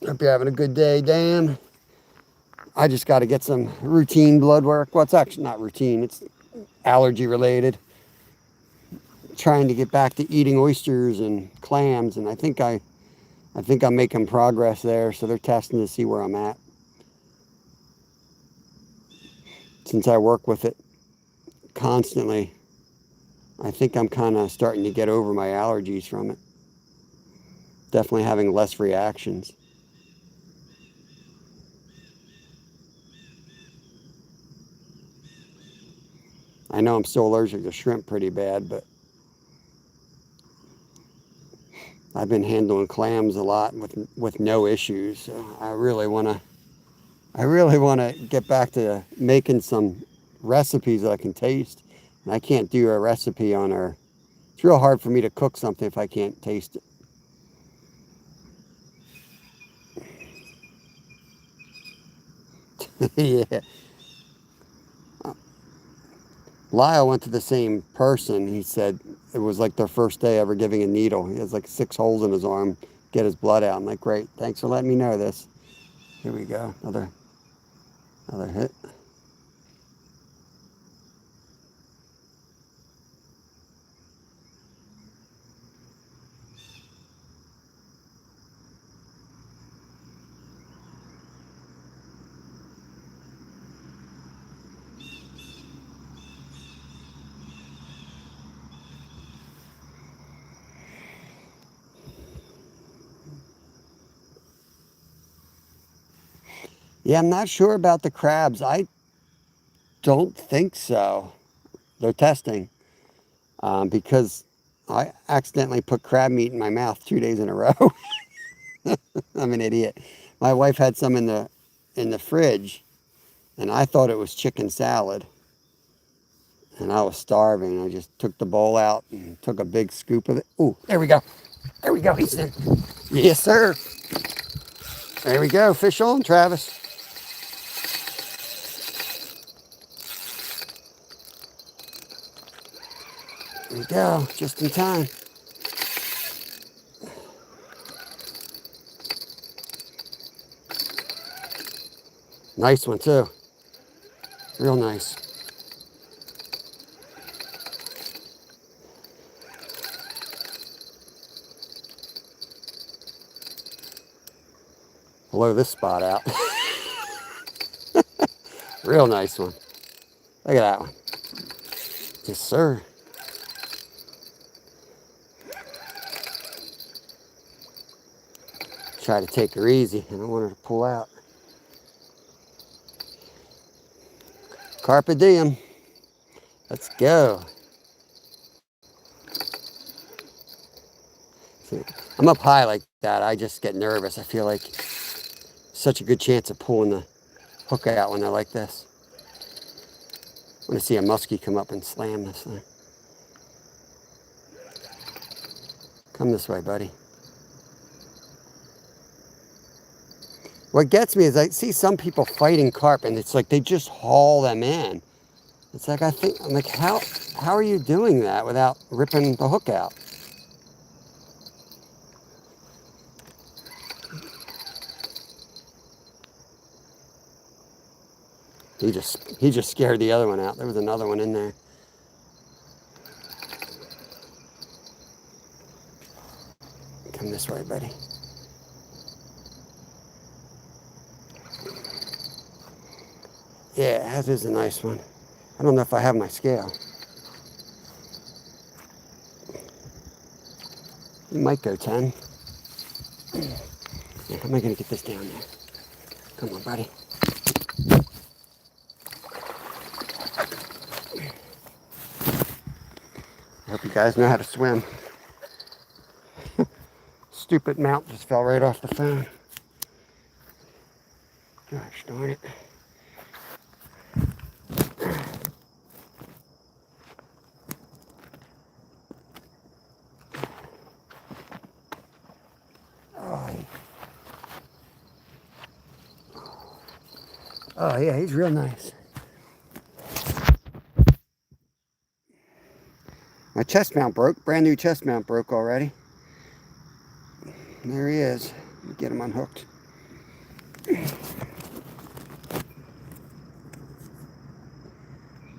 Hope you're having a good day, Dan. I just got to get some routine blood work. Well, it's actually not routine. It's allergy related. Trying to get back to eating oysters and clams, and I think I'm making progress there. So they're testing to see where I'm at. Since I work with it constantly, I think I'm kind of starting to get over my allergies from it. Definitely having less reactions. I know I'm still allergic to shrimp pretty bad, but I've been handling clams a lot with no issues. So I really want to I really want to get back to making some recipes that I can taste. And I can't do a recipe on our... It's real hard for me to cook something if I can't taste it. Yeah. Lyle went to the same person. He said it was like their first day ever giving a needle. He has like 6 holes in his arm, get his blood out. I'm like, great, thanks for letting me know this. Here we go, another hit. Yeah, I'm not sure about the crabs. I don't think so. They're testing because I accidentally put crab meat in my mouth 2 days in a row. I'm an idiot. My wife had some in the fridge, and I thought it was chicken salad. And I was starving. I just took the bowl out and took a big scoop of it. Ooh, there we go. There we go. He's in. Yes, sir. There we go. Fish on, Travis. There we go. Just in time. Nice one, too. Real nice. Blow this spot out. Real nice one. Look at that one. Yes, sir. Try to take her easy. I don't want her to pull out. Carpe diem. Let's go. See, I'm up high like that. I just get nervous. I feel like such a good chance of pulling the hook out when they're like this. I want to see a muskie come up and slam this thing. Come this way, buddy. What gets me is I see some people fighting carp, and it's like they just haul them in. It's like I'm like, how are you doing that without ripping the hook out? He just scared the other one out. There was another one in there. Come this way, buddy. Yeah, that is a nice one. I don't know if I have my scale. You might go 10. Yeah, how am I going to get this down there? Come on, buddy. I hope you guys know how to swim. Stupid mount just fell right off the phone. Gosh darn it. Oh yeah, he's real nice. My chest mount broke. Brand new chest mount broke already. And there he is. Get him unhooked.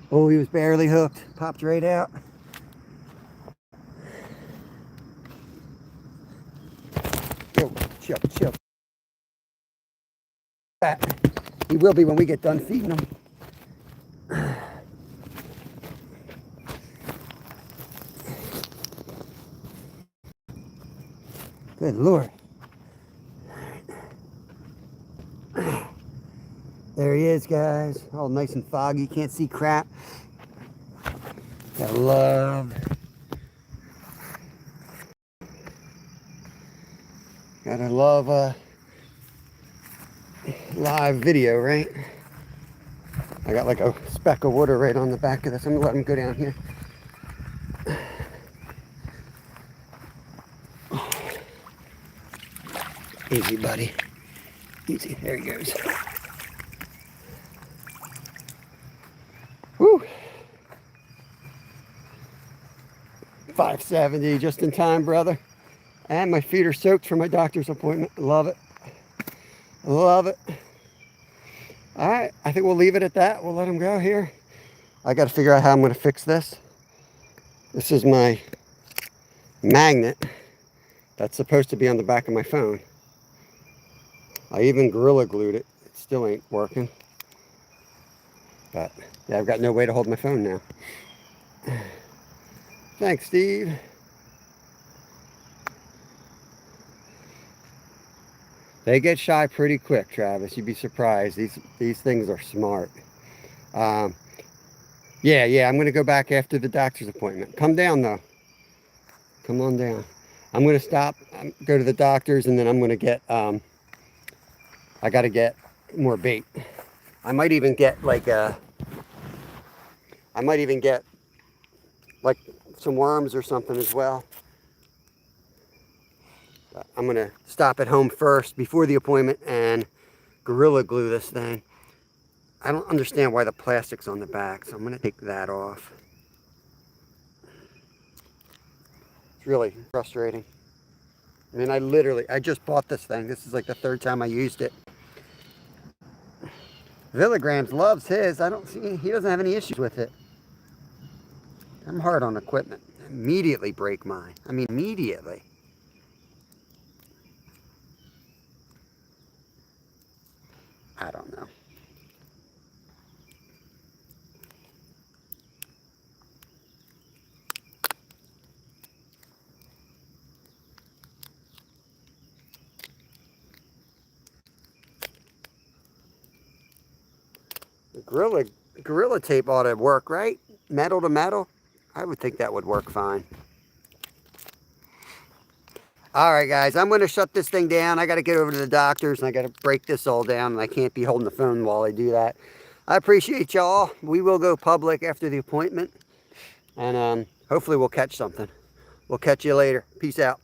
Oh, he was barely hooked. Popped right out. Yo, chill. That. He will be when we get done feeding him. Good Lord. There he is, guys. All nice and foggy. Can't see crap. Gotta love. live video, right? I got like a speck of water right on the back of this. I'm gonna let him go down here. Easy, buddy. Easy. There he goes. Woo! 570, just in time, brother. And my feet are soaked for my doctor's appointment. Love it. Love it. All right, I think we'll leave it at that. We'll let him go here. I got to figure out how I'm going to fix this. This is my magnet that's supposed to be on the back of my phone. I even Gorilla Glued it. It still ain't working. But yeah, I've got no way to hold my phone now. Thanks, Steve. They get shy pretty quick, Travis. You'd be surprised. These things are smart. Yeah, I'm going to go back after the doctor's appointment. Come down, though. Come on down. I'm going to stop, go to the doctor's, and then I'm going to get, I got to get more bait. I might even get like some worms or something as well. But I'm going to stop at home first before the appointment and Gorilla Glue this thing. I don't understand why the plastic's on the back, so I'm going to take that off. It's really frustrating. I mean, I just bought this thing. This is like the third time I used it. Villigrams loves his. He doesn't have any issues with it. I'm hard on equipment. Immediately break mine. I mean, immediately. I don't know. The Gorilla Tape ought to work, right? Metal to metal. I would think that would work fine. All right, guys, I'm going to shut this thing down. I got to get over to the doctor's, and I got to break this all down, and I can't be holding the phone while I do that. I appreciate y'all. We will go public after the appointment, and hopefully we'll catch something. We'll catch you later. Peace out.